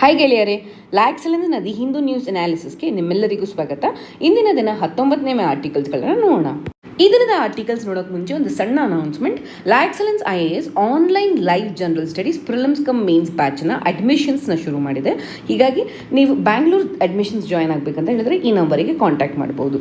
Hi ಗೆಳೆಯರೇ, ಲಾ ಎಕ್ಸಲೆನ್ಸ್ನ the Hindu news ಅನಾಲಿಸಿಸ್ಗೆ ನಿಮ್ಮೆಲ್ಲರಿಗೂ ಸ್ವಾಗತ. ಇಂದಿನ ದಿನ 19ನೇ ಆರ್ಟಿಕಲ್ಸ್ಗಳನ್ನು ನೋಡೋಣ. ಈ ದಿನದ ಆರ್ಟಿಕಲ್ಸ್ ನೋಡೋಕೆ ಮುಂಚೆ ಒಂದು ಸಣ್ಣ announcement. La Excellence IAS online live general studies prelims cum mains ಬ್ಯಾಚ್ನ ಅಡ್ಮಿಷನ್ಸ್ನ ಶುರು ಮಾಡಿದೆ. ಹೀಗಾಗಿ ನೀವು ಬ್ಯಾಂಗ್ಳೂರ್ ಅಡ್ಮಿಷನ್ಸ್ ಜಾಯ್ನ್ ಆಗಬೇಕಂತ ಹೇಳಿದ್ರೆ ಈ ನಂಬರಿಗೆ ಕಾಂಟ್ಯಾಕ್ಟ್ ಮಾಡ್ಬೋದು.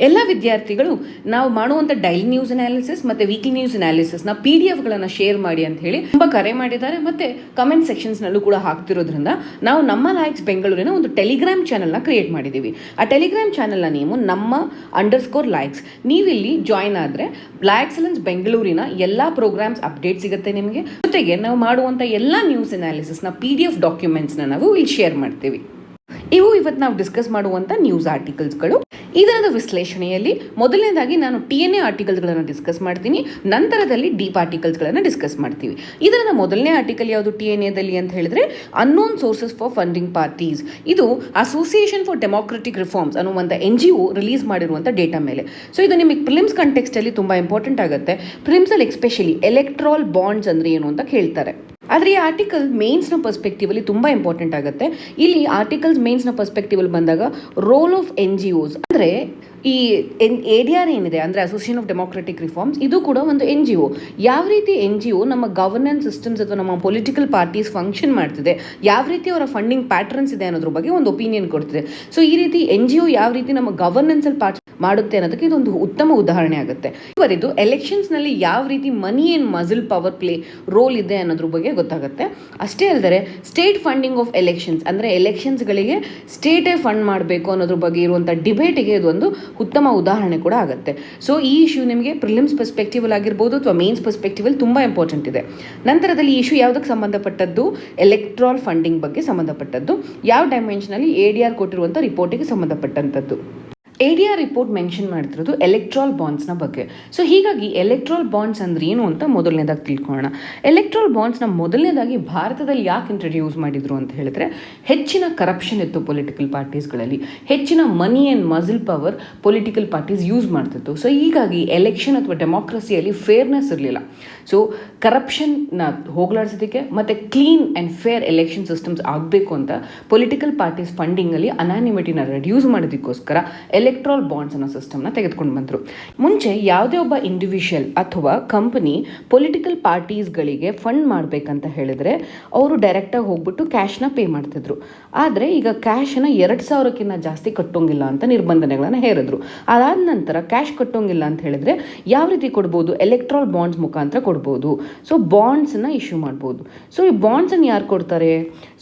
ಎಲ್ಲ ವಿದ್ಯಾರ್ಥಿಗಳು ನಾವು ಮಾಡುವಂಥ ಡೈಲಿ ನ್ಯೂಸ್ ಅನಾಲಿಸಿಸ್ ಮತ್ತು ವೀಕ್ಲಿ ನ್ಯೂಸ್ ಅನಾಲಿಸಿಸ್ನ PDF ಶೇರ್ ಮಾಡಿ ಅಂತ ಹೇಳಿ ತುಂಬ ಕರೆ ಮಾಡಿದ್ದಾರೆ. ಮತ್ತು ಕಮೆಂಟ್ ಸೆಕ್ಷನ್ಸ್ನಲ್ಲೂ ಕೂಡ ಹಾಕ್ತಿರೋದ್ರಿಂದ ನಾವು ನಮ್ಮ ಲೈಕ್ಸ್ ಬೆಂಗಳೂರಿನ ಒಂದು ಟೆಲಿಗ್ರಾಮ್ ಚಾನಲ್ನ ಕ್ರಿಯೇಟ್ ಮಾಡಿದ್ದೀವಿ. ಆ ಟೆಲಿಗ್ರಾಮ್ ಚಾನಲ್ನ ನೇಮು ನಮ್ಮ _likes. ನೀವಿಲ್ಲಿ ಜಾಯ್ನ್ ಆದರೆ ಲಾ ಎಕ್ಸಲೆನ್ಸ್ ಬೆಂಗಳೂರಿನ ಎಲ್ಲ ಪ್ರೋಗ್ರಾಮ್ಸ್ ಅಪ್ಡೇಟ್ ಸಿಗುತ್ತೆ ನಿಮಗೆ. ಜೊತೆಗೆ ನಾವು ಮಾಡುವಂಥ ಎಲ್ಲ ನ್ಯೂಸ್ ಅನಾಲಿಸಿಸ್ನ PDF ಡಾಕ್ಯುಮೆಂಟ್ಸ್ನ ನಾವು ಇಲ್ಲಿ ಶೇರ್ ಮಾಡ್ತೀವಿ. ಇವು ಇವತ್ತು ನಾವು ಡಿಸ್ಕಸ್ ಮಾಡುವಂಥ ನ್ಯೂಸ್ ಆರ್ಟಿಕಲ್ಸ್ಗಳು. ಈ ದಿನದ ವಿಶ್ಲೇಷಣೆಯಲ್ಲಿ ಮೊದಲನೇದಾಗಿ ನಾನು TNA ಆರ್ಟಿಕಲ್ಸ್ಗಳನ್ನು ಡಿಸ್ಕಸ್ ಮಾಡ್ತೀನಿ. ನಂತರದಲ್ಲಿ ಡೀಪ್ ಆರ್ಟಿಕಲ್ಸ್ಗಳನ್ನು ಡಿಸ್ಕಸ್ ಮಾಡ್ತೀವಿ. ಇದರ ಮೊದಲನೇ ಆರ್ಟಿಕಲ್ ಯಾವುದು TNAದಲ್ಲಿ ಅಂತ ಹೇಳಿದ್ರೆ unknown sources for funding parties. ಇದು ಅಸೋಸಿಯೇಷನ್ ಫಾರ್ ಡೆಮೋಕ್ರೆಟಿಕ್ ರಿಫಾರ್ಮ್ಸ್ ಅನ್ನುವಂಥ NGO ರಿಲೀಸ್ ಮಾಡಿರುವಂಥ ಡೇಟಾ ಮೇಲೆ. ಸೊ ಇದು ನಿಮಗೆ ಪ್ರಿಲಿಮ್ಸ್ ಕಂಟೆಕ್ಸ್ಟಲ್ಲಿ ತುಂಬ ಇಂಪಾರ್ಟೆಂಟ್ ಆಗುತ್ತೆ. ಪ್ರಿಲಿಮ್ಸಲ್ಲಿ ಎಸ್ಪೆಷಲಿ ಎಲೆಕ್ಟ್ರಾಲ್ ಬಾಂಡ್ಸ್ ಅಂದರೆ ಏನು ಅಂತ ಕೇಳ್ತಾರೆ. ಆದರೆ ಈ ಆರ್ಟಿಕಲ್ ಮೇನ್ಸ್ನ ಪರ್ಸ್ಪೆಕ್ಟಿವಲ್ಲಿ ತುಂಬ ಇಂಪಾರ್ಟೆಂಟ್ ಆಗುತ್ತೆ. ಇಲ್ಲಿ ಆರ್ಟಿಕಲ್ಸ್ ಮೇನ್ಸ್ನ ಪರ್ಸ್ಪೆಕ್ಟಿವಲ್ಲಿ ಬಂದಾಗ ರೋಲ್ ಆಫ್ NGOs ಅಂದರೆ ಈ ADR ಏನಿದೆ ಅಂದರೆ ಅಸೋಸಿಯೇಷನ್ ಆಫ್ ಡೆಮೋಕ್ರೆಟಿಕ್ ರಿಫಾರ್ಮ್ಸ್, ಇದು ಕೂಡ ಒಂದು NGO. ಯಾವ ರೀತಿ NGO ನಮ್ಮ ಗವರ್ನೆನ್ಸ್ ಸಿಸ್ಟಮ್ಸ್ ಅಥವಾ ನಮ್ಮ ಪೊಲಿಟಿಕಲ್ ಪಾರ್ಟೀಸ್ ಫಂಕ್ಷನ್ ಮಾಡ್ತಿದೆ, ಯಾವ ರೀತಿ ಅವರ ಫಂಡಿಂಗ್ ಪ್ಯಾಟರ್ನ್ಸ್ ಇದೆ ಅನ್ನೋದ್ರ ಬಗ್ಗೆ ಒಂದು ಒಪಿನಿಯನ್ ಕೊಡ್ತಿದೆ. ಸೊ ಈ ರೀತಿ NGO ಯಾವ ರೀತಿ ನಮ್ಮ ಗವರ್ನೆನ್ಸಲ್ಲಿ ಪಾರ್ಟ್ ಮಾಡುತ್ತೆ ಅನ್ನೋದಕ್ಕೆ ಇದೊಂದು ಉತ್ತಮ ಉದಾಹರಣೆ ಆಗುತ್ತೆ. ಇವರಿದು ಎಲೆಕ್ಷನ್ಸ್ನಲ್ಲಿ ಯಾವ ರೀತಿ money and muscle power play role ಇದೆ ಅನ್ನೋದ್ರ ಬಗ್ಗೆ ಗೊತ್ತಾಗುತ್ತೆ. ಅಷ್ಟೇ ಅಲ್ಲದೆ ಸ್ಟೇಟ್ ಫಂಡಿಂಗ್ ಆಫ್ ಎಲೆಕ್ಷನ್ಸ್ ಅಂದರೆ ಎಲೆಕ್ಷನ್ಸ್ಗಳಿಗೆ ಸ್ಟೇಟೇ ಫಂಡ್ ಮಾಡಬೇಕು ಅನ್ನೋದ್ರ ಬಗ್ಗೆ ಇರುವಂಥ ಡಿಬೇಟಿಗೆ ಇದೊಂದು ಉತ್ತಮ ಉದಾಹರಣೆ ಕೂಡ ಆಗುತ್ತೆ. ಸೊ ಈ ಇಶ್ಯೂ ನಿಮಗೆ ಪ್ರಿಲಿಮ್ಸ್ ಪರ್ಸ್ಪೆಕ್ಟಿವಲ್ ಆಗಿರ್ಬೋದು ಅಥವಾ ಮೇನ್ಸ್ ಪರ್ಸ್ಪೆಕ್ಟಿವಲ್ ತುಂಬ ಇಂಪಾರ್ಟೆಂಟ್ ಇದೆ. ನಂತರದಲ್ಲಿ ಈ ಇಶ್ಯೂ ಯಾವುದಕ್ಕೆ ಸಂಬಂಧಪಟ್ಟದ್ದು? ಎಲೆಕ್ಟ್ರಾಲ್ ಫಂಡಿಂಗ್ ಬಗ್ಗೆ ಸಂಬಂಧಪಟ್ಟದ್ದು. ಯಾವ ಡೈಮೆನ್ಷನಲ್ಲಿ ADR ಕೊಟ್ಟಿರುವಂಥ ರಿಪೋರ್ಟಿಗೆ ಸಂಬಂಧಪಟ್ಟಂಥದ್ದು. ADR ರಿಪೋರ್ಟ್ ಮೆನ್ಷನ್ ಮಾಡ್ತಿರೋದು ಎಲೆಕ್ಟ್ರಾಲ್ ಬಾಂಡ್ಸ್ನ ಬಗ್ಗೆ. ಸೊ ಹೀಗಾಗಿ ಎಲೆಕ್ಟ್ರಾಲ್ ಬಾಂಡ್ಸ್ ಅಂದ್ರೆ ಏನು ಅಂತ ಮೊದಲನೇದಾಗಿ ತಿಳ್ಕೊಳ್ಳೋಣ. ಎಲೆಕ್ಟ್ರಾಲ್ ಬಾಂಡ್ಸ್ನ ಮೊದಲನೇದಾಗಿ ಭಾರತದಲ್ಲಿ ಯಾಕೆ ಇಂಟ್ರಡ್ಯೂಸ್ ಮಾಡಿದ್ರು ಅಂತ ಹೇಳಿದ್ರೆ, ಹೆಚ್ಚಿನ ಕರಪ್ಷನ್ ಇತ್ತು ಪೊಲಿಟಿಕಲ್ ಪಾರ್ಟೀಸ್ಗಳಲ್ಲಿ, ಹೆಚ್ಚಿನ ಮನಿ and muscle power political parties use ಮಾಡ್ತಿತ್ತು. ಸೊ ಹೀಗಾಗಿ ಎಲೆಕ್ಷನ್ ಅಥವಾ ಡೆಮೋಕ್ರಸಿಯಲ್ಲಿ ಫೇರ್ನೆಸ್ ಇರಲಿಲ್ಲ. ಸೊ ಕರಪ್ಷನ್ನ ಹೋಗಲಾಡಿಸೋದಕ್ಕೆ ಮತ್ತು clean and fair election systems ಆಗಬೇಕು ಅಂತ ಪೊಲಿಟಿಕಲ್ ಪಾರ್ಟೀಸ್ ಫಂಡಿಂಗಲ್ಲಿ ಅನಾನಿಮಿಟಿನ ರೆಡ್ಯೂಸ್ ಮಾಡೋದಕ್ಕೋಸ್ಕರ ಎಲೆಕ್ಟ್ರಾಲ್ ಬಾಂಡ್ಸ್ ಅನ್ನೋ ಸಿಸ್ಟಮ್ನ ತೆಗೆದುಕೊಂಡು ಬಂದರು. ಮುಂಚೆ ಯಾವುದೇ ಒಬ್ಬ ಇಂಡಿವಿಜುವಲ್ ಅಥವಾ ಕಂಪನಿ ಪೊಲಿಟಿಕಲ್ ಪಾರ್ಟೀಸ್ಗಳಿಗೆ ಫಂಡ್ ಮಾಡಬೇಕಂತ ಹೇಳಿದ್ರೆ ಅವರು ಡೈರೆಕ್ಟಾಗಿ ಹೋಗ್ಬಿಟ್ಟು ಕ್ಯಾಶ್ನ ಪೇ ಮಾಡ್ತಿದ್ರು. ಆದರೆ ಈಗ ಕ್ಯಾಶನ್ನು 2,000ಕ್ಕಿಂತ ಜಾಸ್ತಿ ಕಟ್ಟೋಂಗಿಲ್ಲ ಅಂತ ನಿರ್ಬಂಧನೆಗಳನ್ನು ಹೇರಿದ್ರು. ಅದಾದ ನಂತರ ಕ್ಯಾಶ್ ಕಟ್ಟೋಂಗಿಲ್ಲ ಅಂತ ಹೇಳಿದ್ರೆ ಯಾವ ರೀತಿ ಕೊಡ್ಬೋದು? ಎಲೆಕ್ಟ್ರಾಲ್ ಬಾಂಡ್ಸ್ ಮುಖಾಂತರ ಕೊಡ್ಬೋದು. ಸೊ ಬಾಂಡ್ಸನ್ನು ಇಶ್ಯೂ ಮಾಡ್ಬೋದು. ಸೊ ಈ ಬಾಂಡ್ಸನ್ನು ಯಾರು ಕೊಡ್ತಾರೆ?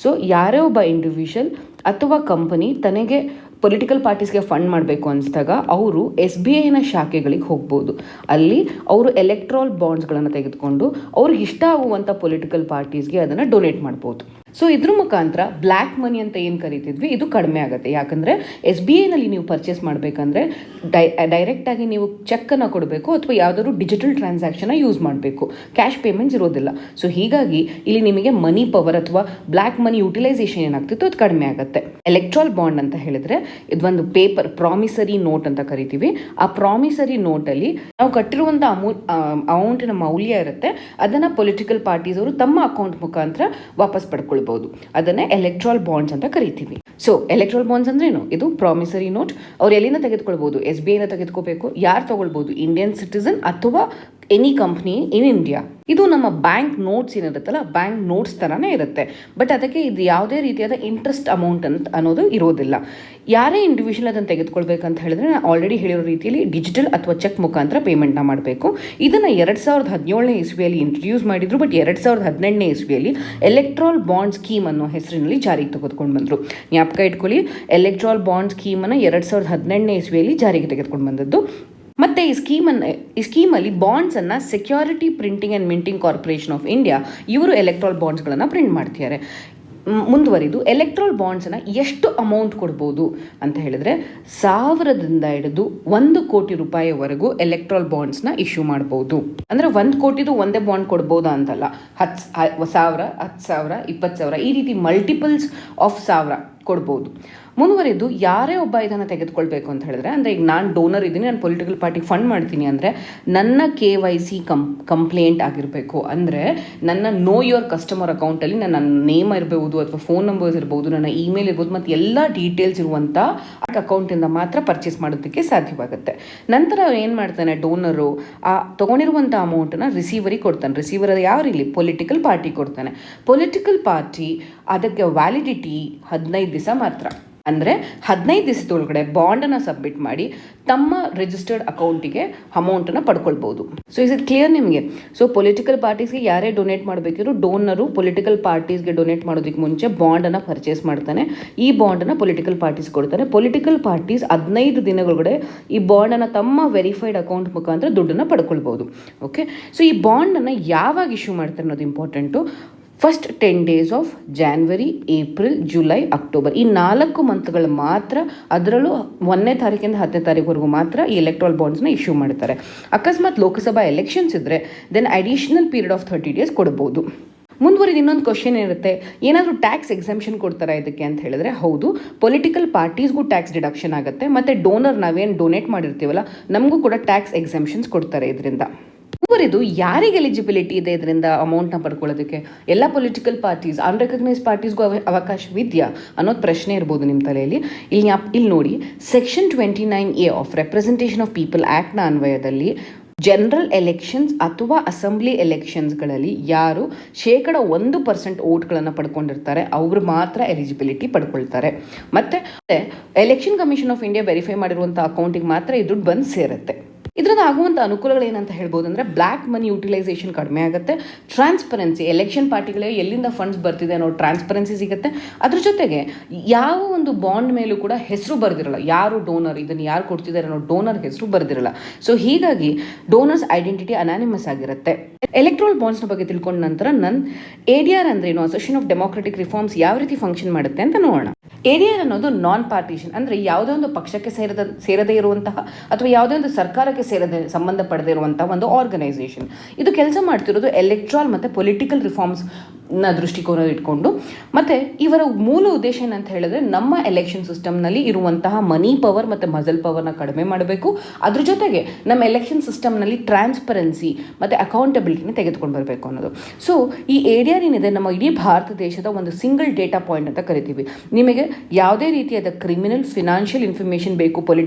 ಸೊ ಯಾರೇ ಒಬ್ಬ ಇಂಡಿವಿಜುವಲ್ ಅಥವಾ ಕಂಪನಿ ತನಗೆ ಪೊಲಿಟಿಕಲ್ ಪಾರ್ಟೀಸ್ಗೆ ಫಂಡ್ ಮಾಡಬೇಕು ಅನಿಸಿದಾಗ ಅವರು SBIನ ಶಾಖೆಗಳಿಗೆ ಹೋಗ್ಬೋದು. ಅಲ್ಲಿ ಅವರು ಎಲೆಕ್ಟ್ರಾಲ್ ಬಾಂಡ್ಸ್ಗಳನ್ನು ತೆಗೆದುಕೊಂಡು ಅವ್ರಿಗೆ ಇಷ್ಟ ಆಗುವಂಥ ಪೊಲಿಟಿಕಲ್ ಪಾರ್ಟೀಸ್ಗೆ ಅದನ್ನು ಡೊನೇಟ್ ಮಾಡ್ಬೋದು. ಸೊ ಇದ್ರ ಮುಖಾಂತರ ಬ್ಲ್ಯಾಕ್ ಮನಿ ಅಂತ ಏನು ಕರಿತಿದ್ವಿ ಇದು ಕಡಿಮೆ ಆಗುತ್ತೆ. ಯಾಕಂದರೆ SBIನಲ್ಲಿ ನೀವು ಪರ್ಚೇಸ್ ಮಾಡಬೇಕಂದ್ರೆ ಡೈರೆಕ್ಟಾಗಿ ನೀವು ಚೆಕ್ಕನ್ನು ಕೊಡಬೇಕು ಅಥವಾ ಯಾವುದಾದ್ರು ಡಿಜಿಟಲ್ ಟ್ರಾನ್ಸಾಕ್ಷನ್ನ ಯೂಸ್ ಮಾಡಬೇಕು. ಕ್ಯಾಶ್ ಪೇಮೆಂಟ್ಸ್ ಇರೋದಿಲ್ಲ. ಸೊ ಹೀಗಾಗಿ ಇಲ್ಲಿ ನಿಮಗೆ ಮನಿ ಪವರ್ ಅಥವಾ ಬ್ಲ್ಯಾಕ್ ಮನಿ ಯುಟಿಲೈಸೇಷನ್ ಏನಾಗ್ತಿತ್ತು ಅದು ಕಡಿಮೆ ಆಗುತ್ತೆ. ಎಲೆಕ್ಟ್ರಾಲ್ ಬಾಂಡ್ ಅಂತ ಹೇಳಿದ್ರೆ ಇದೊಂದು ಪೇಪರ್, ಪ್ರಾಮಿಸರಿ ನೋಟ್ ಅಂತ ಕರಿತೀವಿ. ಆ ಪ್ರಾಮಿಸರಿ ನೋಟಲ್ಲಿ ನಾವು ಕಟ್ಟಿರುವಂಥ ಅಮೌಂಟಿನ ಮೌಲ್ಯ ಇರುತ್ತೆ. ಅದನ್ನು ಪೊಲಿಟಿಕಲ್ ಪಾರ್ಟೀಸ್ ಅವರು ತಮ್ಮ ಅಕೌಂಟ್ ಮುಖಾಂತರ ವಾಪಸ್ ಪಡ್ಕೊಳ್ಬೋದು. ಅದನ್ನೇ ಎಲೆಕ್ಟ್ರಾಲ್ ಬಾಂಡ್ಸ್ ಅಂತ ಕರಿತೀವಿ. ಸೊ ಎಲೆಕ್ಟ್ರಾಲ್ ಬಾಂಡ್ಸ್ ಅಂದ್ರೆ ಏನು? ಇದು ಪ್ರಾಮಿಸರಿ ನೋಟ್. ಅವ್ರು ಎಲ್ಲಿಂದ ತೆಗೆದುಕೊಳ್ಬೋದು? SBIನ ತೆಗೆದುಕೋಬೇಕು. ಯಾರು ತಗೊಳ್ಬೋದು? ಇಂಡಿಯನ್ ಸಿಟಿಸನ್ ಅಥವಾ ಎನಿ ಕಂಪ್ನಿ ಇನ್ ಇಂಡಿಯಾ. ಇದು ನಮ್ಮ ಬ್ಯಾಂಕ್ ನೋಟ್ಸ್ ಏನಿರುತ್ತಲ್ಲ, ಬ್ಯಾಂಕ್ ನೋಟ್ಸ್ ಥರನೇ ಇರುತ್ತೆ. ಬಟ್ ಅದಕ್ಕೆ ಇದು ಯಾವುದೇ ರೀತಿಯಾದ ಇಂಟ್ರೆಸ್ಟ್ ಅಮೌಂಟ್ ಅನ್ನೋದು ಇರೋದಿಲ್ಲ. ಯಾರೇ ಇಂಡಿವಿಜುವಲ್ ಅದನ್ನು ತೆಗೆದುಕೊಳ್ಬೇಕಂತ ಹೇಳಿದ್ರೆ ನಾನು ಆಲ್ರೆಡಿ ಹೇಳಿರೋ ರೀತಿಯಲ್ಲಿ ಡಿಜಿಟಲ್ ಅಥವಾ ಚೆಕ್ ಮುಖಾಂತರ ಪೇಮೆಂಟ್ನ ಮಾಡಬೇಕು. ಇದನ್ನು 2017ನೇ ಇಸ್ವಿಯಲ್ಲಿ ಇಂಟ್ರಡ್ಯೂಸ್ ಮಾಡಿದ್ರು. ಬಟ್ 2018ನೇ ಇಸ್ವಿಯಲ್ಲಿ ಎಲೆಕ್ಟ್ರಾಲ್ ಬಾಂಡ್ ಸ್ಕೀಮ್ ಅನ್ನೋ ಹೆಸರಿನಲ್ಲಿ ಜಾರಿಗೆ ತೆಗೆದುಕೊಂಡು ಬಂದರು. ಜ್ಞಾಪಕ ಇಟ್ಕೊಳ್ಳಿ, ಎಲೆಕ್ಟ್ರಾಲ್ ಬಾಂಡ್ ಸ್ಕೀಮನ್ನು 2018ನೇ ಇಸ್ವಿಯಲ್ಲಿ ಜಾರಿಗೆ ತೆಗೆದುಕೊಂಡು ಬಂದದ್ದು. ಮತ್ತು ಈ ಸ್ಕೀಮಲ್ಲಿ ಬಾಂಡ್ಸನ್ನು security printing and minting corporation of India ಇವರು ಎಲೆಕ್ಟ್ರಾಲ್ ಬಾಂಡ್ಸ್ಗಳನ್ನು ಪ್ರಿಂಟ್ ಮಾಡ್ತಿದ್ದಾರೆ. ಮುಂದುವರಿದು ಎಲೆಕ್ಟ್ರಾಲ್ ಬಾಂಡ್ಸನ್ನು ಎಷ್ಟು ಅಮೌಂಟ್ ಕೊಡ್ಬೋದು ಅಂತ ಹೇಳಿದ್ರೆ 1,000ದಿಂದ ಹಿಡಿದು 1 ಕೋಟಿ ರೂಪಾಯಿವರೆಗೂ ಎಲೆಕ್ಟ್ರಾಲ್ ಬಾಂಡ್ಸ್ನ ಇಶ್ಯೂ ಮಾಡ್ಬೋದು. ಅಂದರೆ 1 ಕೋಟಿದು ಒಂದೇ ಬಾಂಡ್ ಕೊಡ್ಬೋದಾ ಅಂತಲ್ಲ, 10,000, 10,000, 20,000 ಈ ರೀತಿ ಮಲ್ಟಿಪಲ್ಸ್ ಆಫ್ 1,000 ಕೊಡ್ಬೋದು. ಮುಂದುವರೆದು ಯಾರೇ ಒಬ್ಬ ಇದನ್ನು ತೆಗೆದುಕೊಳ್ಬೇಕು ಅಂತ ಹೇಳಿದ್ರೆ, ಅಂದರೆ ಈಗ ನಾನು ಡೋನರ್ ಇದ್ದೀನಿ, ನಾನು ಪೊಲಿಟಿಕಲ್ ಪಾರ್ಟಿಗೆ ಫಂಡ್ ಮಾಡ್ತೀನಿ ಅಂದರೆ ನನ್ನ KYC ಕಂಪ್ಲೇಂಟ್ ಆಗಿರಬೇಕು. ಅಂದರೆ ನನ್ನ ನೋ ಯುವರ್ ಕಸ್ಟಮರ್ ಅಕೌಂಟಲ್ಲಿ ನನ್ನ ನೇಮ್ ಇರಬಹುದು ಅಥವಾ ಫೋನ್ ನಂಬರ್ಸ್ ಇರ್ಬೋದು, ನನ್ನ ಇಮೇಲ್ ಇರ್ಬೋದು, ಮತ್ತು ಎಲ್ಲ ಡೀಟೇಲ್ಸ್ ಇರುವಂಥ ಅಕೌಂಟಿಂದ ಮಾತ್ರ ಪರ್ಚೇಸ್ ಮಾಡೋದಕ್ಕೆ ಸಾಧ್ಯವಾಗುತ್ತೆ. ನಂತರ ಏನು ಮಾಡ್ತಾನೆ ಡೋನರು, ಆ ತೊಗೊಂಡಿರುವಂಥ ಅಮೌಂಟನ್ನು ರಿಸೀವರಿಗೆ ಕೊಡ್ತಾನೆ. ರಿಸೀವರ್ ಅದು ಯಾರು ಇಲ್ಲಿ ಪೊಲಿಟಿಕಲ್ ಪಾರ್ಟಿ ಕೊಡ್ತಾನೆ. ಪೊಲಿಟಿಕಲ್ ಪಾರ್ಟಿ ಅದಕ್ಕೆ ವ್ಯಾಲಿಡಿಟಿ 15 ದಿವಸ ಮಾತ್ರ. ಅಂದರೆ 15 ದಿವಸದೊಳಗಡೆ ಬಾಂಡನ್ನು ಸಬ್ಮಿಟ್ ಮಾಡಿ ತಮ್ಮ ರಿಜಿಸ್ಟರ್ಡ್ ಅಕೌಂಟಿಗೆ ಅಮೌಂಟನ್ನು ಪಡ್ಕೊಳ್ಬೋದು. ಸೊ ಇಸ್ ಇಟ್ ಕ್ಲಿಯರ್ ನಿಮಗೆ? ಸೊ ಪೊಲಿಟಿಕಲ್ ಪಾರ್ಟೀಸ್ಗೆ ಯಾರೇ ಡೊನೇಟ್ ಮಾಡಬೇಕಿದ್ರು ಡೋನರು ಪೊಲಿಟಿಕಲ್ ಪಾರ್ಟೀಸ್ಗೆ ಡೊನೇಟ್ ಮಾಡೋದಕ್ಕೆ ಮುಂಚೆ ಬಾಂಡನ್ನು ಪರ್ಚೇಸ್ ಮಾಡ್ತಾನೆ. ಈ ಬಾಂಡನ್ನು ಪೊಲಿಟಿಕಲ್ ಪಾರ್ಟೀಸ್ ಕೊಡ್ತಾನೆ. ಪೊಲಿಟಿಕಲ್ ಪಾರ್ಟೀಸ್ 15 ದಿನಗಳೊಳಗಡೆ ಈ ಬಾಂಡನ್ನು ತಮ್ಮ ವೆರಿಫೈಡ್ ಅಕೌಂಟ್ ಮುಖಾಂತರ ದುಡ್ಡನ್ನು ಪಡ್ಕೊಳ್ಬೋದು. ಓಕೆ, ಸೊ ಈ ಬಾಂಡನ್ನು ಯಾವಾಗ ಇಶ್ಯೂ ಮಾಡ್ತಾರೆ ಅನ್ನೋದು important. First 10 days of January, April, July, October ಈ 4 ಮಂತ್ಗಳು ಮಾತ್ರ, ಅದರಲ್ಲೂ 1ನೇ ತಾರೀಕಿಂದ 10ನೇ ತಾರೀಕುವರೆಗೂ ಮಾತ್ರ ಈ ಎಲೆಕ್ಟ್ರಲ್ ಬಾಂಡ್ಸ್ನ ಇಶ್ಯೂ ಮಾಡ್ತಾರೆ. ಅಕಸ್ಮಾತ್ ಲೋಕಸಭಾ ಎಲೆಕ್ಷನ್ಸ್ ಇದ್ದರೆ then additional period of 30 days ಕೊಡ್ಬೋದು. ಮುಂದುವರಿದ ಇನ್ನೊಂದು ಕ್ವಶನ್ ಇರುತ್ತೆ, ಏನಾದರೂ ಟ್ಯಾಕ್ಸ್ ಎಕ್ಸೆಂಪ್ಷನ್ ಕೊಡ್ತಾರಾ ಇದಕ್ಕೆ ಅಂತ ಹೇಳಿದ್ರೆ, ಹೌದು, ಪೊಲಿಟಿಕಲ್ ಪಾರ್ಟೀಸ್ಗೂ ಟ್ಯಾಕ್ಸ್ ಡಿಡಕ್ಷನ್ ಆಗುತ್ತೆ, ಮತ್ತು ಡೋನರ್ ನಾವೇನು ಡೊನೇಟ್ ಮಾಡಿರ್ತೀವಲ್ಲ ನಮಗೂ ಕೂಡ ಟ್ಯಾಕ್ಸ್ ಎಕ್ಸೆಂಪ್ಷನ್ಸ್ ಕೊಡ್ತಾರೆ ಇದರಿಂದ. ಮುಂದುವರಿದು ಯಾರಿಗೆ ಎಲಿಜಿಬಿಲಿಟಿ ಇದೆ ಇದರಿಂದ ಅಮೌಂಟ್ನ ಪಡ್ಕೊಳ್ಳೋದಕ್ಕೆ? ಎಲ್ಲ ಪೊಲಿಟಿಕಲ್ ಪಾರ್ಟೀಸ್, ಅನ್ರೆಕಗ್ನೈಸ್ ಪಾರ್ಟೀಸ್ಗೂ ಅವಕಾಶವಿದೆಯಾ ಅನ್ನೋದು ಪ್ರಶ್ನೆ ಇರ್ಬೋದು ನಿಮ್ಮ ತಲೆಯಲ್ಲಿ. ಇಲ್ಲಿ ನೋಡಿ, section 29A of representation of people ಆ್ಯಕ್ಟ್ನ ಅನ್ವಯದಲ್ಲಿ ಜನರಲ್ ಎಲೆಕ್ಷನ್ಸ್ ಅಥವಾ ಅಸೆಂಬ್ಲಿ ಎಲೆಕ್ಷನ್ಸ್ಗಳಲ್ಲಿ ಯಾರು 1% ಓಟ್ಗಳನ್ನು ಪಡ್ಕೊಂಡಿರ್ತಾರೆ ಅವರು ಮಾತ್ರ ಎಲಿಜಿಬಿಲಿಟಿ ಪಡ್ಕೊಳ್ತಾರೆ. ಮತ್ತು election commission of India verify ಮಾಡಿರುವಂಥ ಅಕೌಂಟಿಗೆ ಮಾತ್ರ ಈ ದುಡ್ಡು ಬಂದು ಸೇರುತ್ತೆ. ಇದರಿಂದ ಆಗುವಂಥ ಅನುಕೂಲಗಳು ಏನಂತ ಹೇಳ್ಬೋದು ಅಂದರೆ, ಬ್ಲ್ಯಾಕ್ ಮನಿ ಯುಟಿಲೈಸೇಷನ್ ಕಡಿಮೆ ಆಗುತ್ತೆ, ಟ್ರಾನ್ಸ್ಪರೆನ್ಸಿ, ಎಲೆಕ್ಷನ್ ಪಾರ್ಟಿಗಳಿಗೆ ಎಲ್ಲಿಂದ ಫಂಡ್ಸ್ ಬರ್ತಿದೆ ಅನ್ನೋ ಟ್ರಾನ್ಸ್ಪರೆನ್ಸಿ ಸಿಗುತ್ತೆ. ಅದ್ರ ಜೊತೆಗೆ ಯಾವ ಒಂದು ಬಾಂಡ್ ಮೇಲೂ ಕೂಡ ಹೆಸರು ಬರೆದಿರಲ್ಲ, ಯಾರು ಡೋನರ್, ಇದನ್ನು ಯಾರು ಕೊಡ್ತಿದ್ದಾರೆ ಅನ್ನೋ ಡೋನರ್ ಹೆಸರು ಬರೆದಿರಲ್ಲ. ಸೊ ಹೀಗಾಗಿ ಡೋನರ್ಸ್ ಐಡೆಂಟಿಟಿ ಅನಾನಿಮಸ್ ಆಗಿರುತ್ತೆ. ಎಲೆಕ್ಟ್ರಲ್ ಬಾಂಡ್ಸ್ನ ಬಗ್ಗೆ ತಿಳ್ಕೊಂಡ ನಂತರ ADR ಅಂದ್ರೇನು, ಅಸೋಸಿಯೇಷನ್ ಆಫ್ ಡೆಮೋಕ್ರೆಟಿಕ್ ರಿಫಾರ್ಮ್ಸ್ ಯಾವ ರೀತಿ ಫಂಕ್ಷನ್ ಮಾಡುತ್ತೆ ಅಂತ ನೋಡೋಣ. ADR ಅನ್ನೋದು ನಾನ್ ಪಾರ್ಟಿಷನ್, ಅಂದರೆ ಯಾವುದೇ ಒಂದು ಪಕ್ಷಕ್ಕೆ ಸೇರದೇ ಇರುವಂತಹ ಅಥವಾ ಯಾವುದೇ ಒಂದು ಸರ್ಕಾರಕ್ಕೆ ಸಂಬಂಧಪಡದೇ ಇರುವಂತಹ ಒಂದು ಆರ್ಗನೈಸೇಷನ್. ಇದು ಕೆಲಸ ಮಾಡ್ತಿರೋದು ಎಲೆಕ್ಟ್ರಲ್ ಮತ್ತು ಪೊಲಿಟಿಕಲ್ ರಿಫಾರ್ಮ್ಸ್ನ ದೃಷ್ಟಿಕೋನ ಇಟ್ಕೊಂಡು. ಮತ್ತು ಇವರ ಮೂಲ ಉದ್ದೇಶ ಏನಂತ ಹೇಳಿದ್ರೆ, ನಮ್ಮ ಎಲೆಕ್ಷನ್ ಸಿಸ್ಟಮ್ನಲ್ಲಿ ಇರುವಂತಹ ಮನಿ ಪವರ್ ಮತ್ತು ಮಜಲ್ ಪವರ್ನ ಕಡಿಮೆ ಮಾಡಬೇಕು. ಅದ್ರ ಜೊತೆಗೆ ನಮ್ಮ ಎಲೆಕ್ಷನ್ ಸಿಸ್ಟಮ್ನಲ್ಲಿ ಟ್ರಾನ್ಸ್ಪರೆನ್ಸಿ ಮತ್ತು ಅಕೌಂಟಬಿಲಿಟಿನ ತೆಗೆದುಕೊಂಡು ಬರಬೇಕು ಅನ್ನೋದು. ಸೊ ಈ ADR ಏನಿದೆ ನಮ್ಮ ಇಡೀ ಭಾರತ ದೇಶದ ಒಂದು ಸಿಂಗಲ್ ಡೇಟಾ ಪಾಯಿಂಟ್ ಅಂತ ಕರಿತೀವಿ. ನಿಮಗೆ ಯಾವುದೇ ರೀತಿಯಾದ ಕ್ರಿಮಿನಲ್, ಫಿನಾನ್ಷಿಯಲ್ ಇನ್ಫಾರ್ಮೇಷನ್ ಬೇಕು,